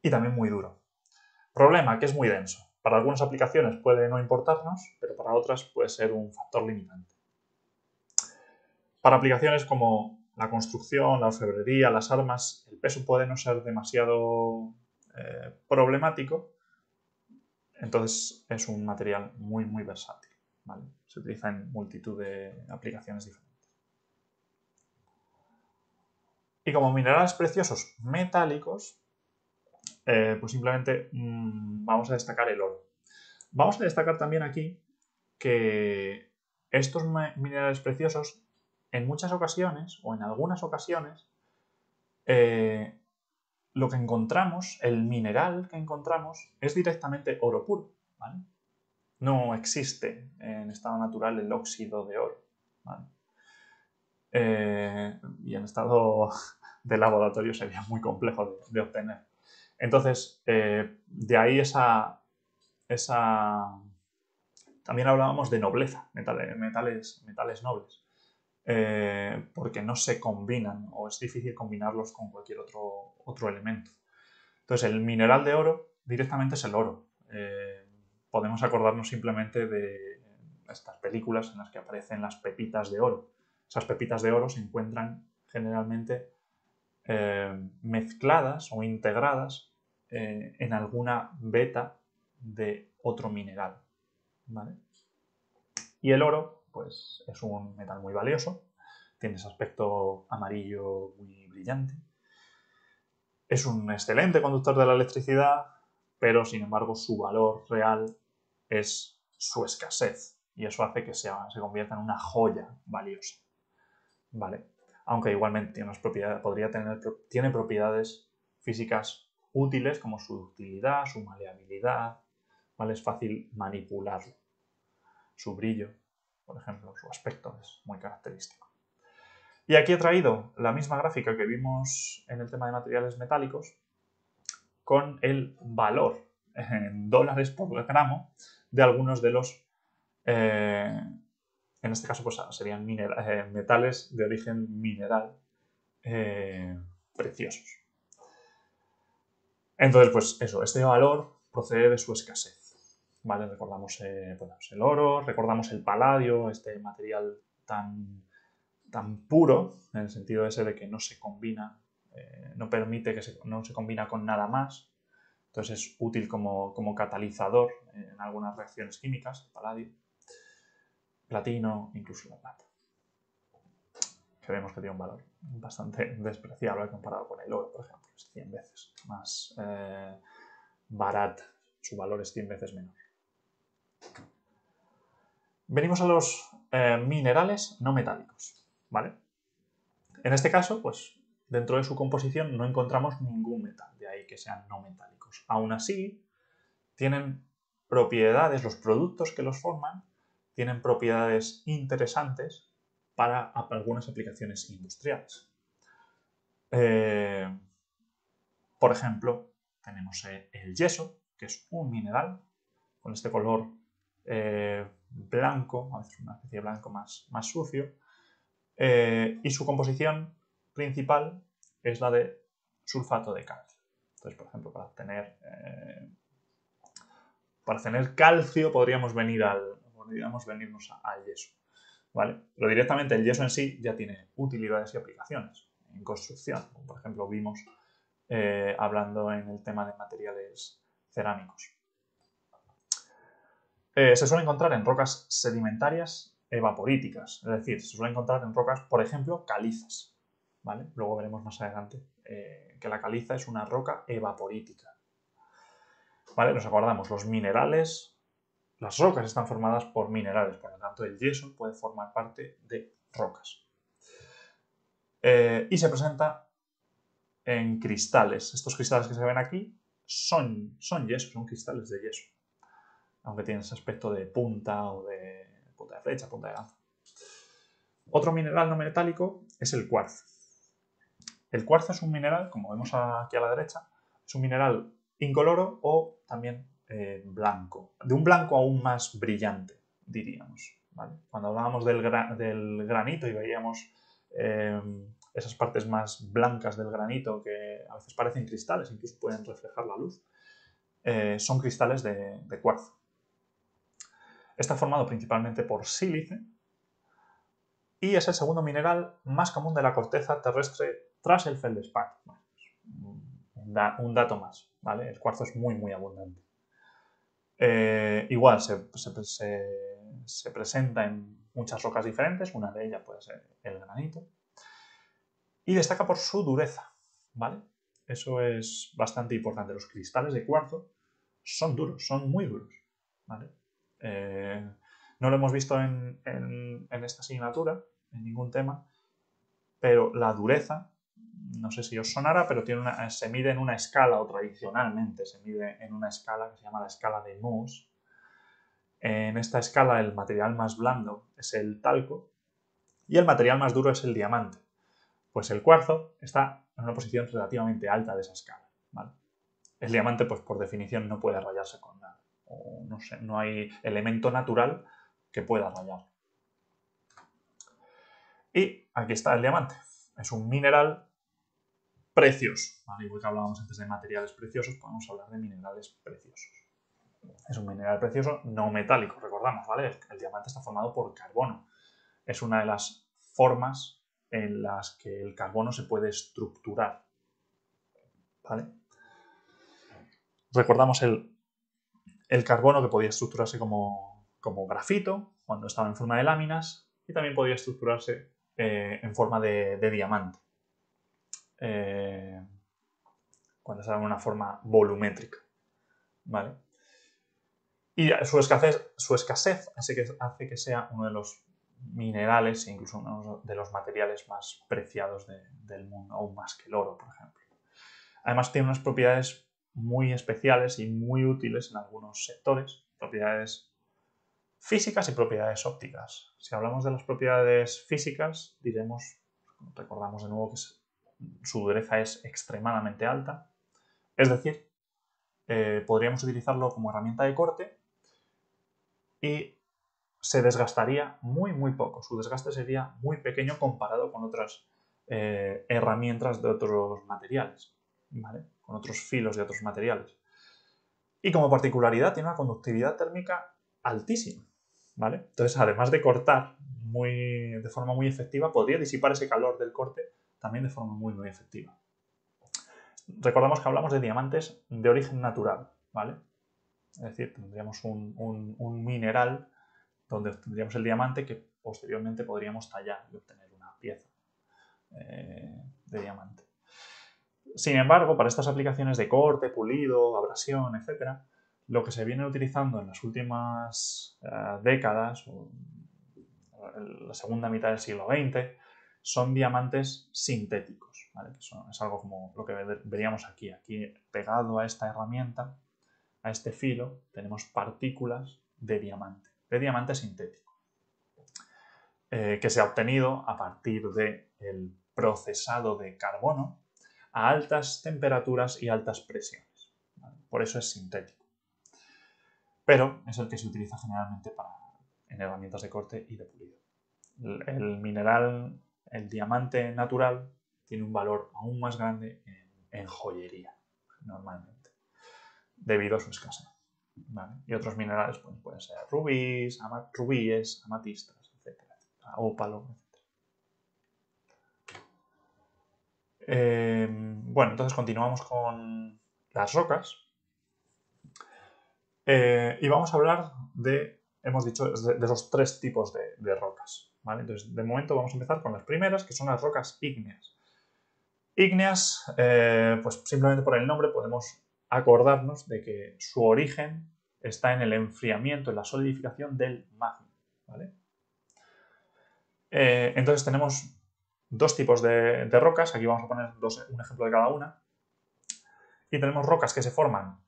Y también muy duro. Problema, que es muy denso. Para algunas aplicaciones puede no importarnos, pero para otras puede ser un factor limitante. Para aplicaciones como la construcción, la orfebrería, las armas, el peso puede no ser demasiado problemático, entonces es un material muy, muy versátil, ¿vale? Se utiliza en multitud de aplicaciones diferentes. Y como minerales preciosos metálicos, pues simplemente vamos a destacar el oro. Vamos a destacar también aquí que estos minerales preciosos, en muchas ocasiones, o en algunas ocasiones, lo que encontramos, el mineral que encontramos, es directamente oro puro, ¿vale? No existe en estado natural el óxido de oro, ¿vale? Y en estado de laboratorio sería muy complejo de obtener. Entonces, de ahí esa... También hablábamos de nobleza, metales nobles, porque no se combinan o es difícil combinarlos con cualquier otro elemento. Entonces, el mineral de oro directamente es el oro. Podemos acordarnos simplemente de estas películas en las que aparecen las pepitas de oro. Esas pepitas de oro se encuentran generalmente mezcladas o integradas en alguna veta de otro mineral, ¿vale? Y el oro, pues, es un metal muy valioso, tiene ese aspecto amarillo muy brillante. Es un excelente conductor de la electricidad, pero sin embargo su valor real es su escasez y eso hace que se convierta en una joya valiosa, ¿vale? Aunque igualmente tiene tiene propiedades físicas útiles como su ductilidad, su maleabilidad, ¿vale? Es fácil manipularlo. Su brillo, por ejemplo, su aspecto es muy característico. Y aquí he traído la misma gráfica que vimos en el tema de materiales metálicos con el valor en dólares por gramo de algunos de los, en este caso pues serían metales de origen mineral preciosos. Entonces, pues eso, este valor procede de su escasez, ¿vale? Recordamos pues el oro, recordamos el paladio, este material tan puro, en el sentido ese de que no se combina, no permite que no se combina con nada más. Entonces es útil como catalizador en algunas reacciones químicas, el paladio, platino, incluso la plata. Que vemos que tiene un valor bastante despreciable comparado con el oro, por ejemplo. Es 100 veces más barato, su valor es 100 veces menor. Venimos a los minerales no metálicos, ¿vale? En este caso, pues dentro de su composición no encontramos ningún metal, de ahí que sean no metálicos. Aún así, tienen propiedades, los productos que los forman, tienen propiedades interesantes para algunas aplicaciones industriales. Por ejemplo, tenemos el yeso, que es un mineral con este color blanco, a veces una especie de blanco más sucio, y su composición principal es la de sulfato de calcio. Entonces, por ejemplo, para obtener calcio podríamos venirnos al yeso, ¿vale? Pero directamente el yeso en sí ya tiene utilidades y aplicaciones en construcción, como por ejemplo vimos hablando en el tema de materiales cerámicos. Se suele encontrar en rocas sedimentarias evaporíticas, es decir, se suele encontrar en rocas, por ejemplo, calizas, ¿vale? Luego veremos más adelante que la caliza es una roca evaporítica. ¿Vale? Nos acordamos, los minerales, las rocas están formadas por minerales, por lo tanto el yeso puede formar parte de rocas. Y se presenta en cristales. Estos cristales que se ven aquí son yeso, son cristales de yeso, aunque tienen ese aspecto de punta o de punta de flecha, punta de lanza. Otro mineral no metálico es el cuarzo. El cuarzo es un mineral, como vemos aquí a la derecha, es un mineral incoloro o también blanco, de un blanco aún más brillante, diríamos, ¿vale? Cuando hablábamos del granito y veíamos esas partes más blancas del granito que a veces parecen cristales, incluso pueden reflejar la luz, son cristales de cuarzo. Está formado principalmente por sílice y es el segundo mineral más común de la corteza terrestre tras el feldespato. Un dato más, ¿vale? El cuarzo es muy abundante. Igual se presenta en muchas rocas diferentes, una de ellas puede ser el granito, y destaca por su dureza, ¿vale? Eso es bastante importante. Los cristales de cuarzo son duros, son muy duros, ¿vale? No lo hemos visto en esta asignatura, en ningún tema, pero la dureza, no sé si os sonará, pero se mide en una escala, o tradicionalmente se mide en una escala que se llama la escala de Mohs. En esta escala el material más blando es el talco y el material más duro es el diamante. Pues el cuarzo está en una posición relativamente alta de esa escala, ¿vale? El diamante, pues por definición, no puede rayarse con nada. O no sé, no hay elemento natural que pueda rayar. Y aquí está el diamante. Es un mineral precioso, ¿vale? Igual que hablábamos antes de materiales preciosos, podemos hablar de minerales preciosos. Es un mineral precioso no metálico, recordamos, ¿vale? El diamante está formado por carbono. Es una de las formas en las que el carbono se puede estructurar, ¿vale? Recordamos el carbono que podía estructurarse como grafito cuando estaba en forma de láminas y también podía estructurarse en forma de diamante cuando estaba en una forma volumétrica, ¿vale? Y su escasez hace que sea uno de los minerales e incluso uno de los materiales más preciados del mundo, aún más que el oro, por ejemplo. Además tiene unas propiedades muy especiales y muy útiles en algunos sectores, propiedades físicas y propiedades ópticas. Si hablamos de las propiedades físicas, recordamos de nuevo que su dureza es extremadamente alta, es decir, podríamos utilizarlo como herramienta de corte y se desgastaría muy poco. Su desgaste sería muy pequeño comparado con otras herramientas de otros materiales, ¿vale? Con otros filos de otros materiales. Y como particularidad tiene una conductividad térmica altísima, ¿vale? Entonces, además de cortar de forma muy efectiva, podría disipar ese calor del corte también de forma muy efectiva. Recordamos que hablamos de diamantes de origen natural, ¿vale? Es decir, tendríamos un mineral donde tendríamos el diamante que posteriormente podríamos tallar y obtener una pieza de diamante. Sin embargo, para estas aplicaciones de corte, pulido, abrasión, etc., lo que se viene utilizando en las últimas décadas, o en la segunda mitad del siglo XX, son diamantes sintéticos, ¿vale? Es algo como lo que veríamos aquí. Aquí, pegado a esta herramienta, a este filo, tenemos partículas de diamante sintético, que se ha obtenido a partir del procesado de carbono a altas temperaturas y altas presiones, ¿vale? Por eso es sintético. pero es el que se utiliza generalmente en herramientas de corte y de pulido. El mineral, el diamante natural, tiene un valor aún más grande en joyería, normalmente, debido a su escasez. ¿Vale? Y otros minerales pues, pueden ser rubíes, amatistas, etc. Ópalo, etc. Bueno, entonces continuamos con las rocas. Y vamos a hablar hemos dicho, de esos tres tipos de rocas. ¿Vale? Entonces, de momento vamos a empezar con las primeras, que son las rocas ígneas. Ígneas, pues simplemente por el nombre podemos acordarnos de que su origen está en el enfriamiento, en la solidificación del magma. ¿Vale? Entonces tenemos dos tipos de rocas, aquí vamos a poner un ejemplo de cada una, y tenemos rocas que se forman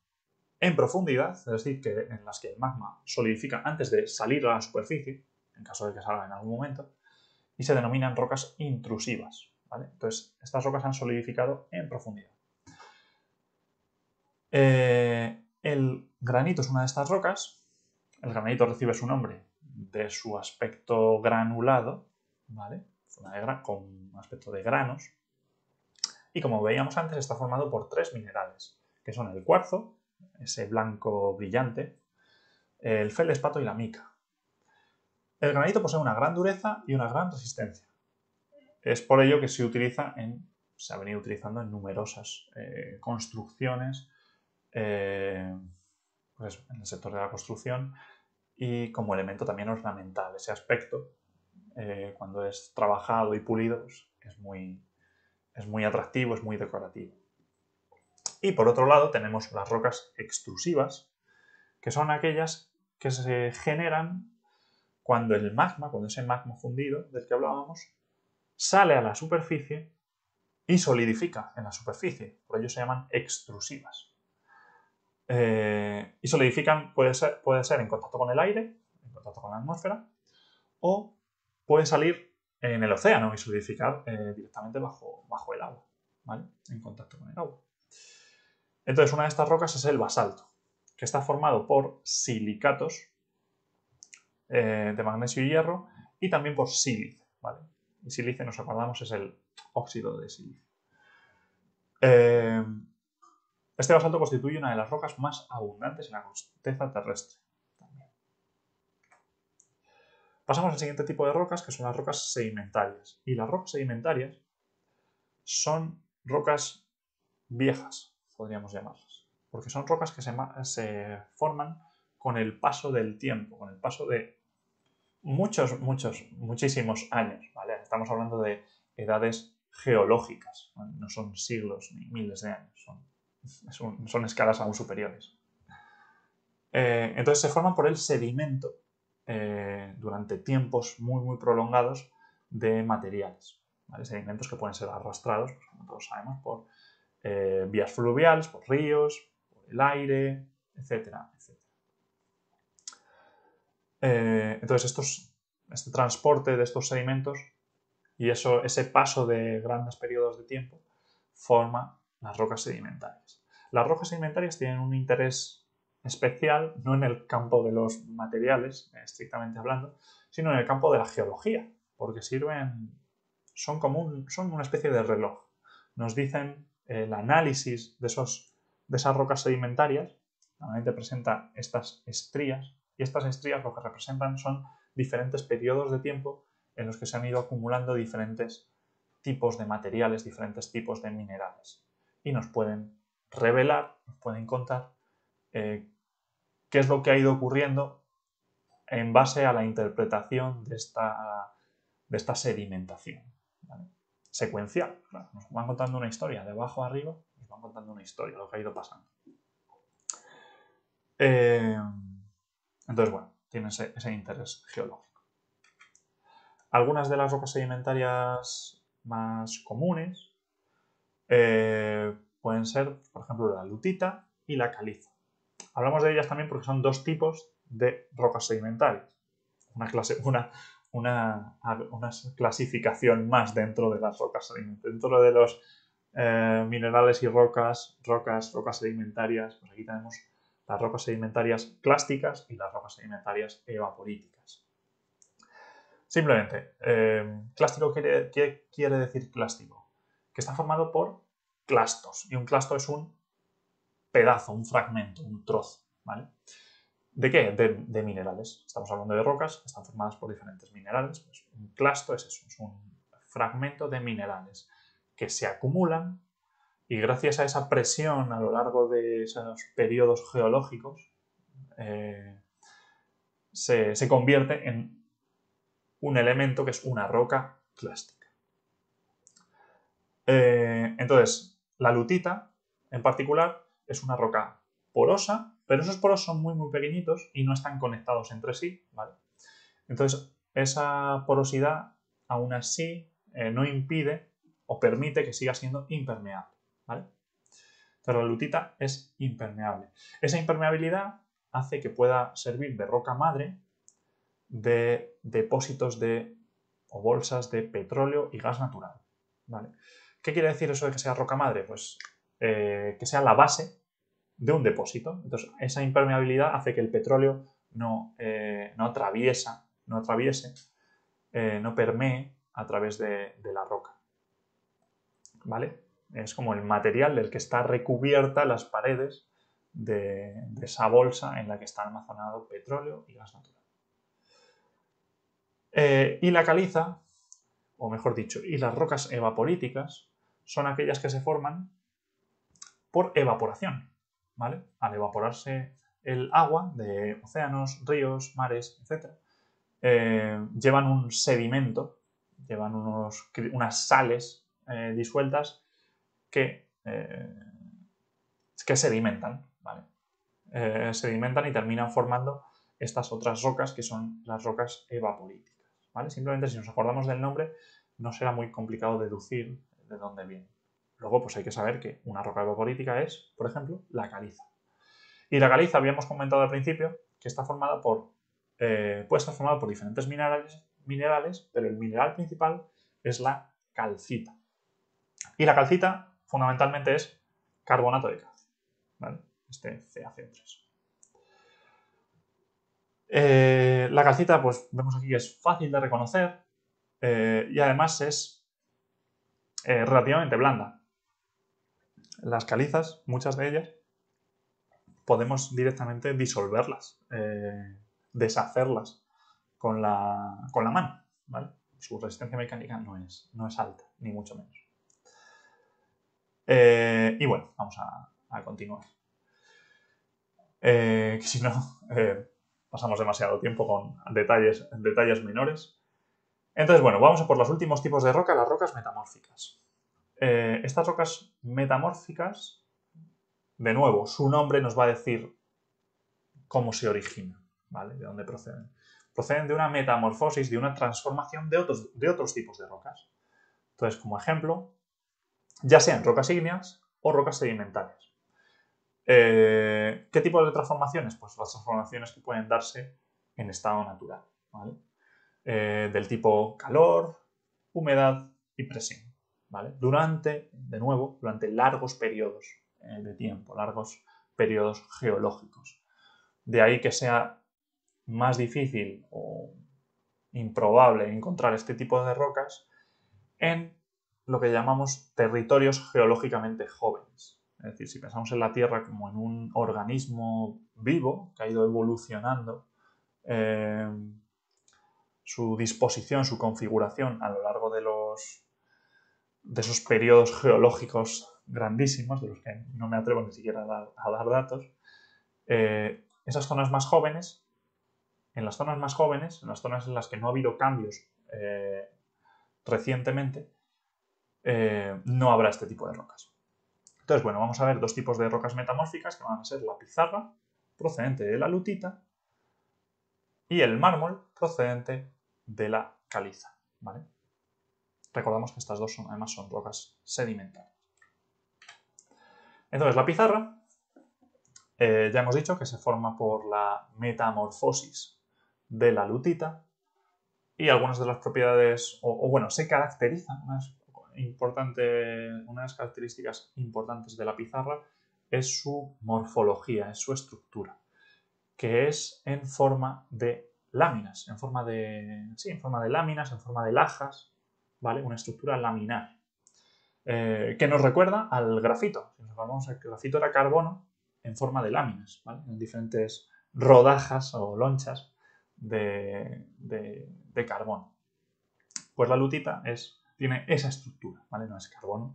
en profundidad, es decir, en las que el magma solidifica antes de salir a la superficie, en caso de que salga en algún momento, y se denominan rocas intrusivas. ¿Vale? Entonces, estas rocas han solidificado en profundidad. El granito es una de estas rocas. El granito recibe su nombre de su aspecto granulado, ¿vale? Con un aspecto de granos. Y como veíamos antes, está formado por tres minerales, que son el cuarzo, ese blanco brillante, el feldespato y la mica. El granito posee una gran dureza y una gran resistencia. Es por ello que se ha venido utilizando en numerosas construcciones, pues en el sector de la construcción y como elemento también ornamental. Ese aspecto, cuando es trabajado y pulido, pues, es muy atractivo, es muy decorativo. Y por otro lado tenemos las rocas extrusivas, que son aquellas que se generan cuando ese magma fundido del que hablábamos, sale a la superficie y solidifica en la superficie. Por ello se llaman extrusivas. Y solidifican, puede ser en contacto con el aire, en contacto con la atmósfera, o puede salir en el océano y solidificar directamente bajo el agua, ¿vale? En contacto con el agua. Entonces, una de estas rocas es el basalto, que está formado por silicatos de magnesio y hierro y también por sílice, ¿vale? Y sílice, nos acordamos, es el óxido de silicio. Este basalto constituye una de las rocas más abundantes en la corteza terrestre. Pasamos al siguiente tipo de rocas, que son las rocas sedimentarias. Y las rocas sedimentarias son rocas viejas, podríamos llamarlas, porque son rocas que se forman con el paso del tiempo, con el paso de muchísimos años, ¿vale? Estamos hablando de edades geológicas, ¿vale? No son siglos ni miles de años, son escalas aún superiores. Entonces se forman por el sedimento durante tiempos muy prolongados de materiales, ¿vale? Sedimentos que pueden ser arrastrados, pues, como todos sabemos, por vías fluviales, por ríos, por el aire, etcétera, etcétera. Entonces este transporte de estos sedimentos y ese paso de grandes periodos de tiempo forma las rocas sedimentarias. Las rocas sedimentarias tienen un interés especial, no en el campo de los materiales, estrictamente hablando, sino en el campo de la geología, porque son una especie de reloj. Nos dicen el análisis de esas rocas sedimentarias, normalmente presenta estas estrías, y estas estrías lo que representan son diferentes periodos de tiempo en los que se han ido acumulando diferentes tipos de materiales, diferentes tipos de minerales. Y nos pueden revelar, nos pueden contar qué es lo que ha ido ocurriendo en base a la interpretación de esta sedimentación, ¿vale? Secuencial, claro. Nos van contando una historia de abajo a arriba, nos van contando una historia, lo que ha ido pasando. Entonces, bueno, tiene ese interés geológico. Algunas de las rocas sedimentarias más comunes pueden ser, por ejemplo, la lutita y la caliza. Hablamos de ellas también porque son dos tipos de rocas sedimentarias. Una clasificación más dentro de las rocas sedimentarias. Dentro de los minerales y rocas sedimentarias, pues aquí tenemos las rocas sedimentarias clásticas y las rocas sedimentarias evaporíticas. Simplemente, clástico, ¿qué quiere decir clástico? Que está formado por clastos, y un clasto es un pedazo, un fragmento, un trozo, ¿vale? ¿De qué? De minerales. Estamos hablando de rocas que están formadas por diferentes minerales. Pues un clasto es eso, es un fragmento de minerales que se acumulan y gracias a esa presión a lo largo de esos periodos geológicos se convierte en un elemento que es una roca clástica. Entonces, la lutita en particular es una roca porosa, pero esos poros son muy pequeñitos y no están conectados entre sí, ¿vale? Entonces, esa porosidad aún así no impide o permite que siga siendo impermeable, ¿vale? Pero la lutita es impermeable. Esa impermeabilidad hace que pueda servir de roca madre de depósitos o bolsas de petróleo y gas natural, ¿vale? ¿Qué quiere decir eso de que sea roca madre? Pues que sea la base de un depósito. Entonces, esa impermeabilidad hace que el petróleo no atraviese, no permee a través de la roca, ¿vale? Es como el material del que está recubierta las paredes de esa bolsa en la que está almacenado petróleo y gas natural. Y la caliza, o mejor dicho, y las rocas evaporíticas son aquellas que se forman por evaporación, ¿vale? Al evaporarse el agua de océanos, ríos, mares, etc., llevan un sedimento, llevan unas sales disueltas que sedimentan, ¿vale? Sedimentan y terminan formando estas otras rocas que son las rocas evaporíticas, ¿vale? Simplemente si nos acordamos del nombre no será muy complicado deducir de dónde viene. Luego pues hay que saber que una roca evaporítica es, por ejemplo, la caliza. Y la caliza habíamos comentado al principio que está formada puede estar formada por diferentes minerales, pero el mineral principal es la calcita. Y la calcita fundamentalmente es carbonato de calcio, ¿vale? Este CaCO3. La calcita, pues vemos aquí que es fácil de reconocer y además es relativamente blanda. Las calizas, muchas de ellas, podemos directamente disolverlas, deshacerlas con la mano, ¿vale? Su resistencia mecánica no es alta, ni mucho menos. Y bueno, vamos a continuar. Que si no, pasamos demasiado tiempo con detalles menores. Entonces, bueno, vamos a por los últimos tipos de roca, las rocas metamórficas. Estas rocas metamórficas, de nuevo, su nombre nos va a decir cómo se originan, ¿vale? De dónde proceden. Proceden de una metamorfosis, de una transformación de otros tipos de rocas. Entonces, como ejemplo, ya sean rocas ígneas o rocas sedimentarias. ¿Qué tipo de transformaciones? Pues las transformaciones que pueden darse en estado natural, ¿vale? Del tipo calor, humedad y presión, ¿vale? Durante largos periodos de tiempo, largos periodos geológicos. De ahí que sea más difícil o improbable encontrar este tipo de rocas en lo que llamamos territorios geológicamente jóvenes. Es decir, si pensamos en la Tierra como en un organismo vivo que ha ido evolucionando su disposición, su configuración a lo largo de esos periodos geológicos grandísimos, de los que no me atrevo ni siquiera a dar datos, esas zonas más jóvenes, en las zonas en las que no ha habido cambios recientemente, no habrá este tipo de rocas. Entonces, bueno, vamos a ver dos tipos de rocas metamórficas que van a ser la pizarra, procedente de la lutita, y el mármol, procedente de la caliza, ¿vale? Recordamos que estas dos además son rocas sedimentarias. Entonces, la pizarra, ya hemos dicho que se forma por la metamorfosis de la lutita y algunas de las propiedades, bueno, se caracterizan, unas características importantes de la pizarra es su morfología, es su estructura, que es en forma de láminas, en forma de láminas, en forma de lajas, ¿vale? Una estructura laminar, que nos recuerda al grafito. Si nos acordamos, el grafito era carbono en forma de láminas, ¿vale? En diferentes rodajas o lonchas de carbono. Pues la lutita tiene esa estructura, ¿vale? No es carbono,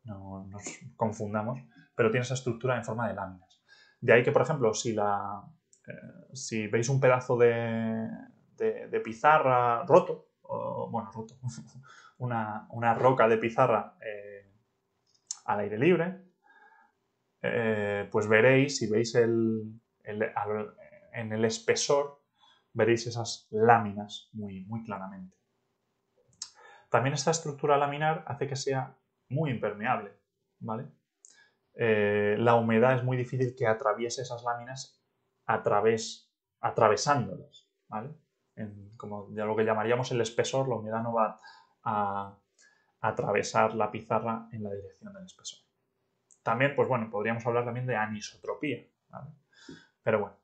no nos confundamos, pero tiene esa estructura en forma de láminas. De ahí que, por ejemplo, si veis un pedazo de pizarra roto, una roca de pizarra al aire libre, pues veréis, si veis en el espesor, veréis esas láminas muy, muy claramente. También esta estructura laminar hace que sea muy impermeable, ¿vale? La humedad es muy difícil que atraviese esas láminas atravesándolas, ¿vale? Como ya lo que llamaríamos el espesor, la humedad no va a atravesar la pizarra en la dirección del espesor. También, pues bueno, podríamos hablar también de anisotropía, ¿vale? Pero bueno,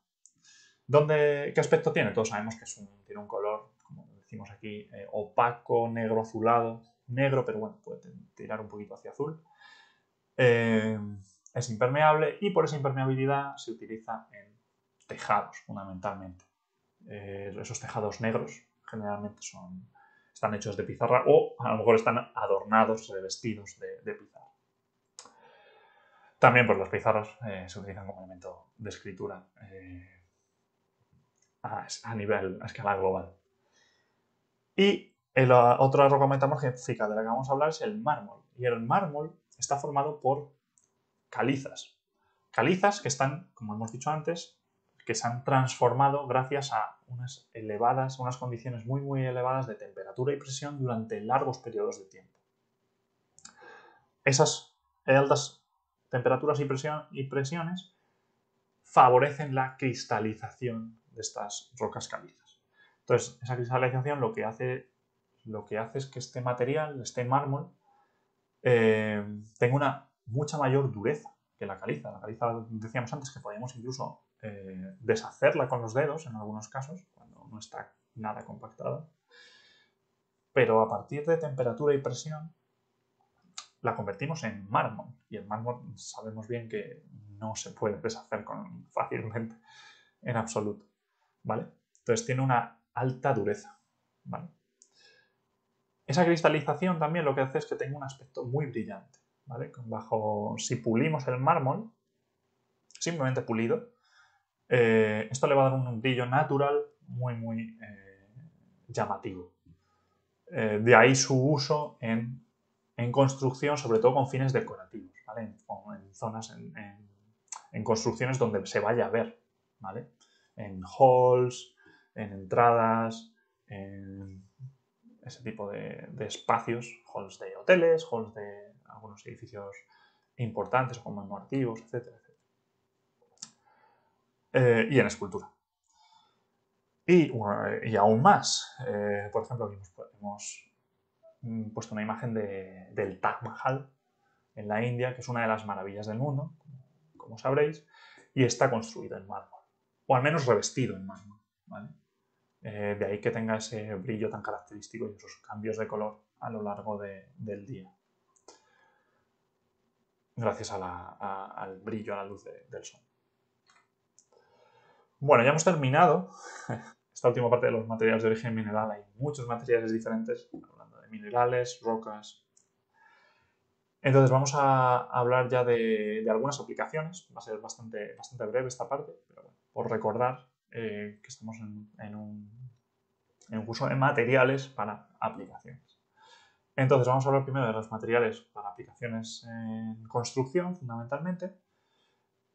¿qué aspecto tiene? Todos sabemos que tiene un color, como decimos aquí, opaco, negro azulado, negro, pero bueno, puede tirar un poquito hacia azul. Es impermeable y por esa impermeabilidad se utiliza en tejados, fundamentalmente. Esos tejados negros generalmente están hechos de pizarra o a lo mejor están adornados, revestidos de pizarra. También pues las pizarras se utilizan como elemento de escritura a escala global. Y otra roca metamórfica de la que vamos a hablar es el mármol. Y el mármol está formado por calizas. Calizas que están, como hemos dicho antes, que se han transformado gracias a unas condiciones muy, muy elevadas de temperatura y presión durante largos periodos de tiempo. Esas altas temperaturas y presiones favorecen la cristalización de estas rocas calizas. Entonces, esa cristalización lo que hace es que este material, este mármol, tenga una mucha mayor dureza que la caliza. La caliza, decíamos antes, que podíamos incluso deshacerla con los dedos en algunos casos, cuando no está nada compactada. Pero a partir de temperatura y presión, la convertimos en mármol. Y el mármol sabemos bien que no se puede deshacer fácilmente en absoluto, ¿vale? Entonces tiene una alta dureza, ¿vale? Esa cristalización también lo que hace es que tenga un aspecto muy brillante, ¿vale? Si pulimos el mármol, simplemente pulido, esto le va a dar un brillo natural muy, muy llamativo. De ahí su uso en construcción, sobre todo con fines decorativos, ¿vale? En zonas, en construcciones donde se vaya a ver, ¿vale? En halls, en entradas, en ese tipo de espacios, halls de hoteles, halls de algunos edificios importantes o conmemorativos, etcétera, y en escultura. Y aún más, por ejemplo, hemos puesto una imagen del Taj Mahal en la India, que es una de las maravillas del mundo, como sabréis, y está construido en mármol, o al menos revestido en mármol, ¿vale? De ahí que tenga ese brillo tan característico y esos cambios de color a lo largo del día, gracias al brillo, a la luz del sol. Bueno, ya hemos terminado esta última parte de los materiales de origen mineral. Hay muchos materiales diferentes, hablando de minerales, rocas. Entonces vamos a hablar ya de algunas aplicaciones. Va a ser bastante breve esta parte, pero bueno, por recordar que estamos en un curso de materiales para aplicaciones. Entonces vamos a hablar primero de los materiales para aplicaciones en construcción, fundamentalmente,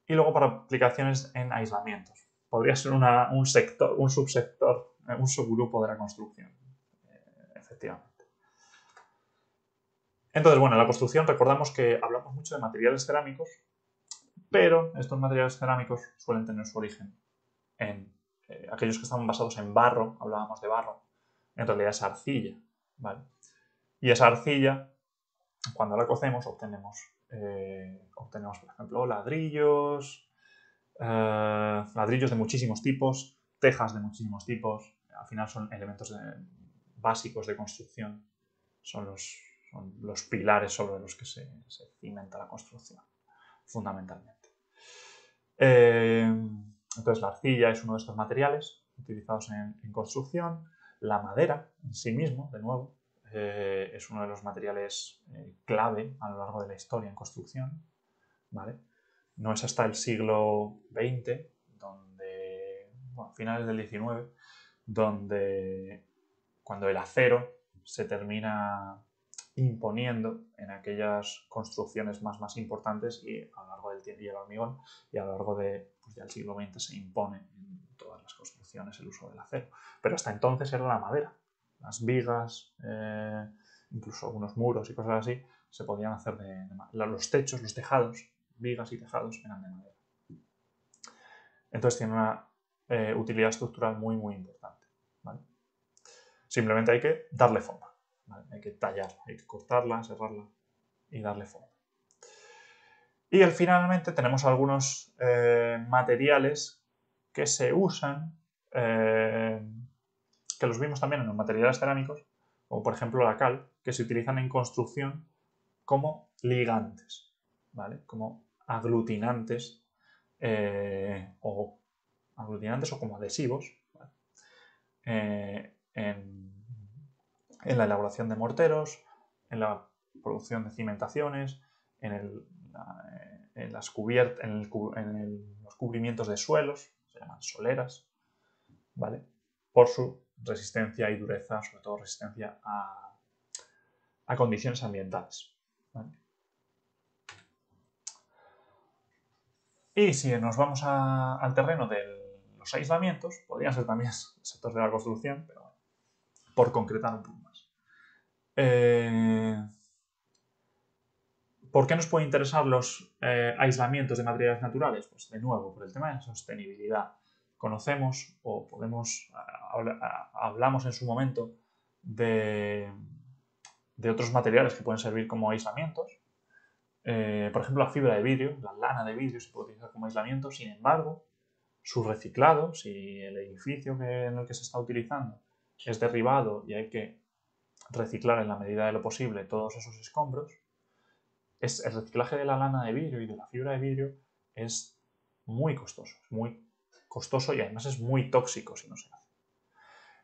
y luego para aplicaciones en aislamientos. Podría ser un sector, un subsector, un subgrupo de la construcción, efectivamente. Entonces, bueno, en la construcción recordamos que hablamos mucho de materiales cerámicos, pero estos materiales cerámicos suelen tener su origen en aquellos que están basados en barro, hablábamos de barro, en realidad es arcilla, ¿vale? Y esa arcilla, cuando la cocemos, obtenemos obtenemos, por ejemplo, ladrillos, ladrillos de muchísimos tipos, tejas de muchísimos tipos. Al final son elementos básicos de construcción. Son los pilares sobre los que se cimenta la construcción, fundamentalmente. Entonces la arcilla es uno de estos materiales utilizados en construcción. La madera en sí mismo, de nuevo, es uno de los materiales clave a lo largo de la historia en construcción, ¿vale? No es hasta el siglo XX, finales del XIX, donde cuando el acero se termina imponiendo en aquellas construcciones más importantes, y a lo largo del tiempo, y el hormigón, y a lo largo del siglo XX se impone en todas las construcciones el uso del acero. Pero hasta entonces era la madera. Las vigas, incluso algunos muros y cosas así, se podían hacer de madera. Los techos, los tejados, vigas y tejados eran de madera. Entonces tiene una utilidad estructural muy importante, ¿vale? Simplemente hay que darle forma, ¿vale? Hay que tallarla, hay que cortarla, serrarla y darle forma. Y finalmente tenemos algunos materiales que se usan, que los vimos también en los materiales cerámicos, como por ejemplo la cal, que se utilizan en construcción como ligantes, ¿vale? Como aglutinantes o como adhesivos, ¿vale? En la elaboración de morteros, en la producción de cimentaciones, en los cubrimientos de suelos, se llaman soleras, ¿vale? Por su resistencia y dureza, sobre todo resistencia a condiciones ambientales, ¿vale? Y si nos vamos al terreno de los aislamientos, podrían ser también sectores de la construcción, pero bueno, por concretar un poco más. ¿Por qué nos pueden interesar los aislamientos de materiales naturales? Pues de nuevo, por el tema de la sostenibilidad. Conocemos o hablamos en su momento de otros materiales que pueden servir como aislamientos. Por ejemplo, la fibra de vidrio, la lana de vidrio se puede utilizar como aislamiento. Sin embargo, su reciclado, si el edificio en el que se está utilizando es derribado y hay que reciclar en la medida de lo posible todos esos escombros, el reciclaje de la lana de vidrio y de la fibra de vidrio es muy costoso y además es muy tóxico si no se hace.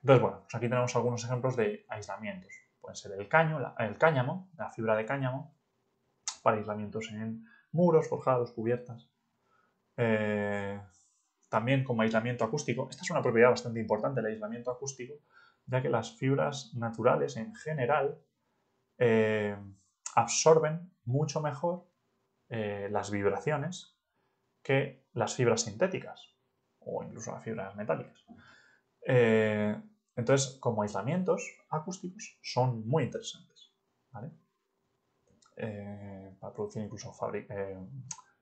Entonces, bueno, pues aquí tenemos algunos ejemplos de aislamientos. Pueden ser el cáñamo, la fibra de cáñamo, para aislamientos en muros, forjados, cubiertas. También como aislamiento acústico. Esta es una propiedad bastante importante, el aislamiento acústico, ya que las fibras naturales en general absorben mucho mejor las vibraciones que las fibras sintéticas o incluso las fibras metálicas. Entonces, como aislamientos acústicos son muy interesantes, ¿vale? Para producir incluso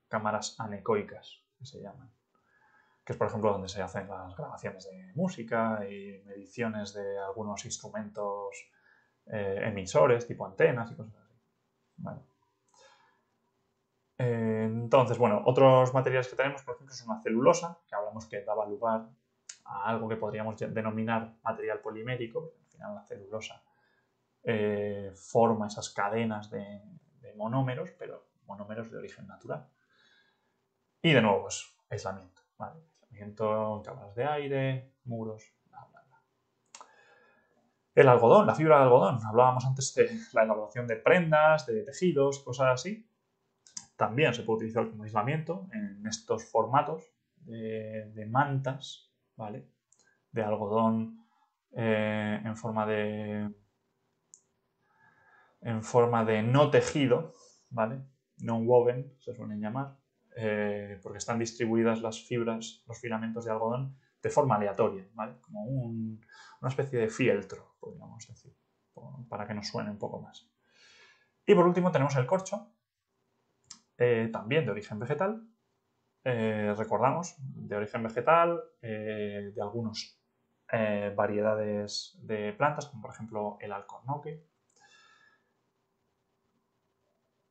cámaras anecoicas, que se llaman, que es por ejemplo donde se hacen las grabaciones de música y mediciones de algunos instrumentos emisores, tipo antenas y cosas así, ¿vale? Entonces, bueno, otros materiales que tenemos, por ejemplo, es una celulosa, que hablamos que daba lugar a algo que podríamos denominar material polimérico. Al final la celulosa forma esas cadenas de monómeros, pero monómeros de origen natural. Y de nuevo, pues, aislamiento, ¿vale? Aislamiento en cámaras de aire, muros, bla, bla, bla. El algodón, la fibra de algodón. Hablábamos antes de la elaboración de prendas, de tejidos, cosas así. También se puede utilizar como aislamiento en estos formatos de mantas, ¿vale? De algodón en forma de no tejido, ¿vale? Non-woven se suelen llamar, porque están distribuidas las fibras, los filamentos de algodón de forma aleatoria, ¿vale? Como una especie de fieltro, podríamos decir, para que nos suene un poco más. Y por último tenemos el corcho, también de origen vegetal. Recordamos, de origen vegetal, de algunas variedades de plantas, como por ejemplo el alcornoque.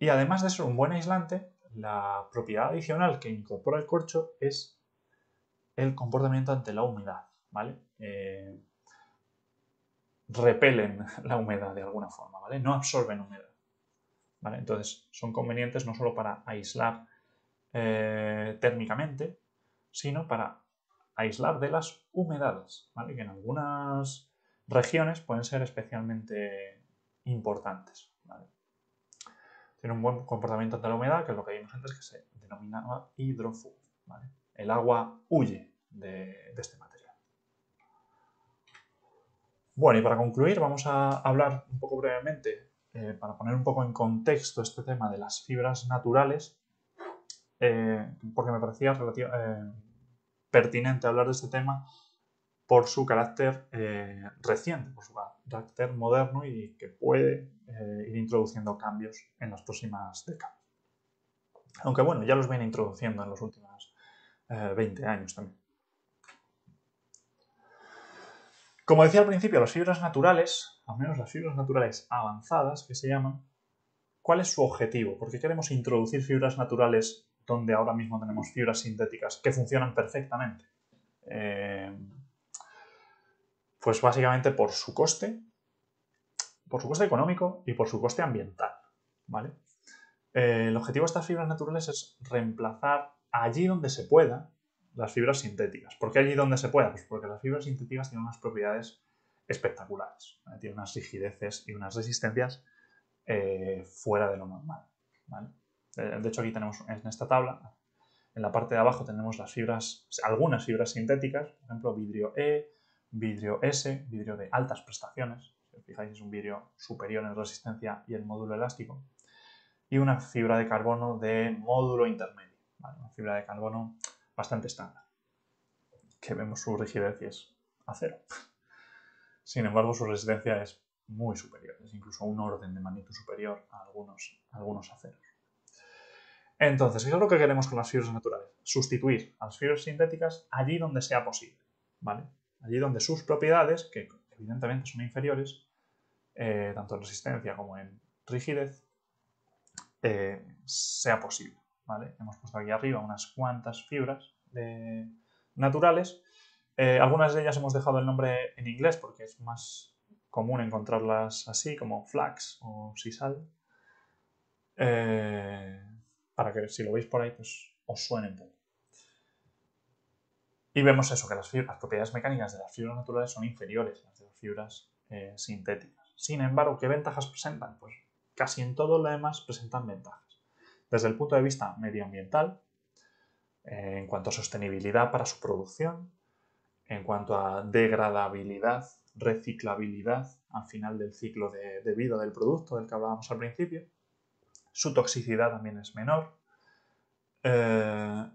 Y además de ser un buen aislante, la propiedad adicional que incorpora el corcho es el comportamiento ante la humedad, ¿vale? Repelen la humedad de alguna forma, ¿vale? No absorben humedad, ¿vale? Entonces son convenientes no solo para aislar térmicamente, sino para aislar de las humedades, ¿vale? Que en algunas regiones pueden ser especialmente importantes, ¿vale? Tiene un buen comportamiento ante la humedad, que es lo que vimos antes, que se denominaba hidrofugo, ¿vale? El agua huye de este material. Bueno, y para concluir vamos a hablar un poco brevemente, para poner un poco en contexto este tema de las fibras naturales, porque me parecía pertinente hablar de este tema por su carácter reciente, por su carácter moderno y que puede ir introduciendo cambios en las próximas décadas. Aunque bueno, ya los viene introduciendo en los últimos 20 años también. Como decía al principio, las fibras naturales, al menos las fibras naturales avanzadas, que se llaman, ¿cuál es su objetivo? ¿Por qué queremos introducir fibras naturales donde ahora mismo tenemos fibras sintéticas que funcionan perfectamente? Pues básicamente por su coste económico y por su coste ambiental, ¿vale? El objetivo de estas fibras naturales es reemplazar allí donde se pueda las fibras sintéticas. ¿Por qué allí donde se pueda? Pues porque las fibras sintéticas tienen unas propiedades espectaculares, ¿vale? Tienen unas rigideces y unas resistencias fuera de lo normal, ¿vale? De hecho, aquí tenemos en esta tabla, en la parte de abajo tenemos las fibras, algunas fibras sintéticas, por ejemplo, vidrio E, vidrio S, vidrio de altas prestaciones. Si os fijáis, es un vidrio superior en resistencia y en módulo elástico. Y una fibra de carbono de módulo intermedio, ¿vale? Una fibra de carbono bastante estándar, que vemos su rigidez y es acero. Sin embargo, su resistencia es muy superior, es incluso un orden de magnitud superior a algunos aceros. Entonces, ¿qué es lo que queremos con las fibras naturales? Sustituir a las fibras sintéticas allí donde sea posible, ¿vale? Allí donde sus propiedades, que evidentemente son inferiores, tanto en resistencia como en rigidez, sea posible, ¿vale? Hemos puesto aquí arriba unas cuantas fibras naturales. Algunas de ellas hemos dejado el nombre en inglés porque es más común encontrarlas así, como flax o sisal. Para que si lo veis por ahí, pues os suene un poco. Y vemos eso, que las propiedades mecánicas de las fibras naturales son inferiores a las de las fibras sintéticas. Sin embargo, ¿qué ventajas presentan? Pues casi en todo lo demás presentan ventajas. Desde el punto de vista medioambiental, en cuanto a sostenibilidad para su producción, en cuanto a degradabilidad, reciclabilidad al final del ciclo de vida del producto del que hablábamos al principio, su toxicidad también es menor,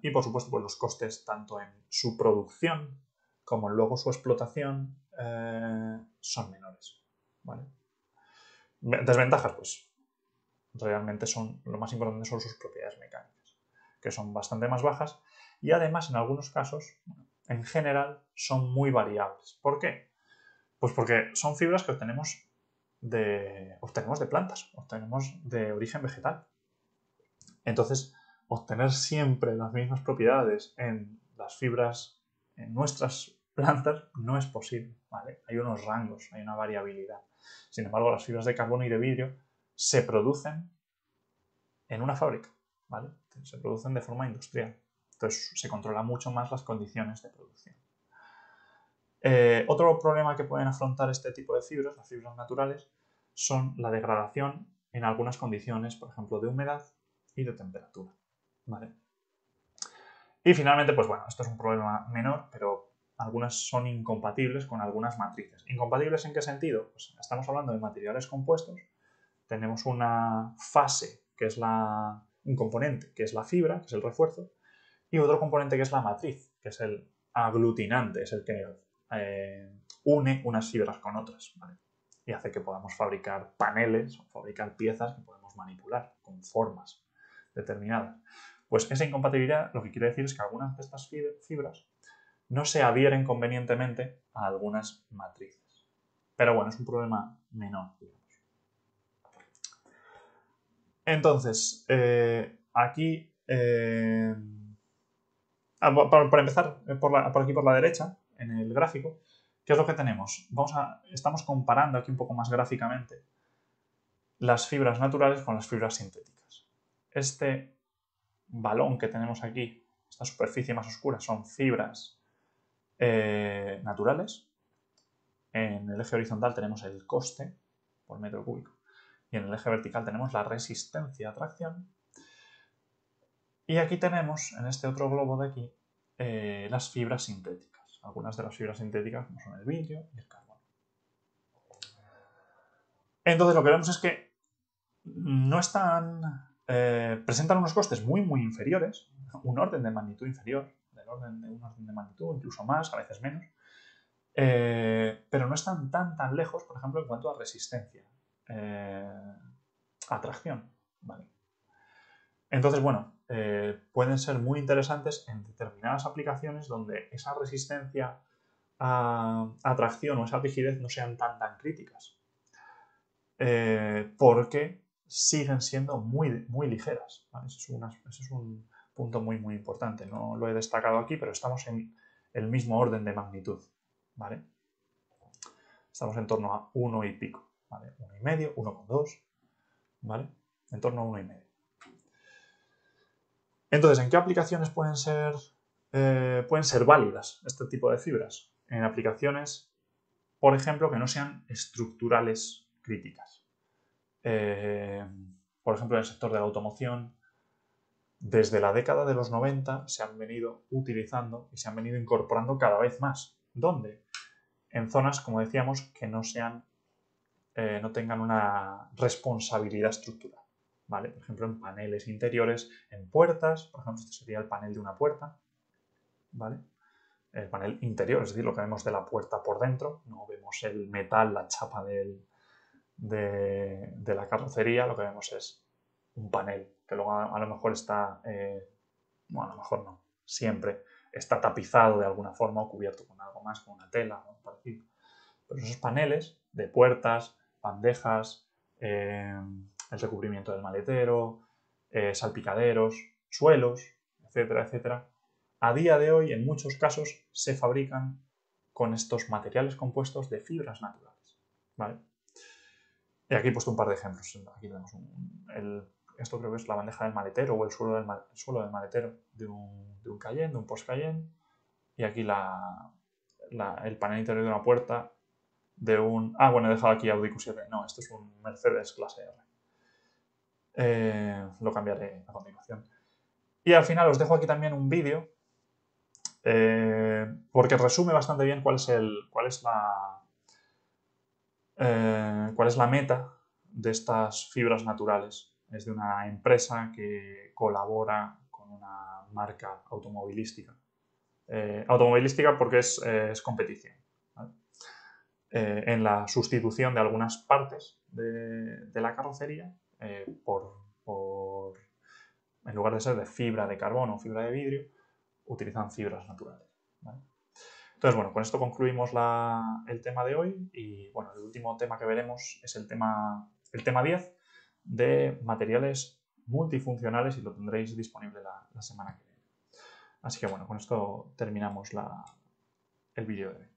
y por supuesto pues los costes tanto en su producción como luego su explotación son menores, ¿vale? Desventajas, pues realmente lo más importante son sus propiedades mecánicas, que son bastante más bajas y además en algunos casos, en general, son muy variables. ¿Por qué? Pues porque son fibras que obtenemos de plantas, obtenemos de origen vegetal. Entonces, obtener siempre las mismas propiedades en las fibras en nuestras plantas no es posible, ¿vale? Hay unos rangos, hay una variabilidad. Sin embargo, las fibras de carbono y de vidrio se producen en una fábrica, ¿vale? Se producen de forma industrial. Entonces, se controla mucho más las condiciones de producción. Otro problema que pueden afrontar este tipo de fibras, las fibras naturales, son la degradación en algunas condiciones, por ejemplo, de humedad y de temperatura, ¿vale? Y finalmente, pues bueno, esto es un problema menor, pero algunas son incompatibles con algunas matrices. ¿Incompatibles en qué sentido? Pues estamos hablando de materiales compuestos, tenemos una fase, que es un componente, que es la fibra, que es el refuerzo, y otro componente que es la matriz, que es el aglutinante, es el que une unas fibras con otras, ¿vale? Y hace que podamos fabricar paneles o fabricar piezas que podemos manipular con formas determinadas. Pues esa incompatibilidad lo que quiere decir es que algunas de estas fibras no se adhieren convenientemente a algunas matrices. Pero bueno, es un problema menor, digamos. Entonces, aquí, para empezar, por aquí por la derecha, en el gráfico, ¿qué es lo que tenemos? Estamos comparando aquí un poco más gráficamente las fibras naturales con las fibras sintéticas. Este balón que tenemos aquí, esta superficie más oscura, son fibras naturales. En el eje horizontal tenemos el coste por metro cúbico y en el eje vertical tenemos la resistencia a tracción. Y aquí tenemos, en este otro globo de aquí, las fibras sintéticas. Algunas de las fibras sintéticas como son el vidrio y el carbono. Entonces lo que vemos es que no están... presentan unos costes muy inferiores, un orden de magnitud inferior, un orden de magnitud, incluso más, a veces menos, pero no están tan lejos, por ejemplo, en cuanto a resistencia, a tracción, ¿vale? Entonces, bueno, pueden ser muy interesantes en determinadas aplicaciones donde esa resistencia a tracción o esa rigidez no sean tan críticas, porque siguen siendo muy ligeras, ¿vale? Ese es un punto muy importante. No lo he destacado aquí, pero estamos en el mismo orden de magnitud, ¿vale? Estamos en torno a 1 y pico, ¿vale? 1,5, 1,2, ¿vale? En torno a 1,5. Entonces, ¿en qué aplicaciones pueden ser válidas este tipo de fibras? En aplicaciones, por ejemplo, que no sean estructurales críticas. Por ejemplo, en el sector de la automoción, desde la década de los 90 se han venido utilizando y se han venido incorporando cada vez más. ¿Dónde? En zonas, como decíamos, que no tengan una responsabilidad estructural, ¿vale? Por ejemplo, en paneles interiores, en puertas, por ejemplo, este sería el panel de una puerta, ¿vale? El panel interior, es decir, lo que vemos de la puerta por dentro, no vemos el metal, la chapa de la carrocería, lo que vemos es un panel, que luego a lo mejor está, bueno, a lo mejor no, siempre está tapizado de alguna forma o cubierto con algo más, con una tela o parecido. Pero esos paneles de puertas, bandejas, el recubrimiento del maletero, salpicaderos, suelos, etcétera, a día de hoy en muchos casos se fabrican con estos materiales compuestos de fibras naturales, ¿vale? Y aquí he puesto un par de ejemplos. Aquí tenemos esto creo que es la bandeja del maletero o el suelo del maletero de un Cayenne, de un Porsche Cayenne. Y aquí el panel interior de una puerta de un... Ah, bueno, he dejado aquí Audi Q7. No, esto es un Mercedes clase R. Lo cambiaré a continuación. Y al final os dejo aquí también un vídeo porque resume bastante bien cuál es la meta de estas fibras naturales. Es de una empresa que colabora con una marca automovilística. Automovilística porque es competición, ¿vale? En la sustitución de algunas partes de la carrocería en lugar de ser de fibra de carbono o fibra de vidrio, utilizan fibras naturales, ¿vale? Entonces, bueno, con esto concluimos el tema de hoy y, bueno, el último tema que veremos es el tema 10 de materiales multifuncionales y lo tendréis disponible la semana que viene. Así que, bueno, con esto terminamos el vídeo de hoy.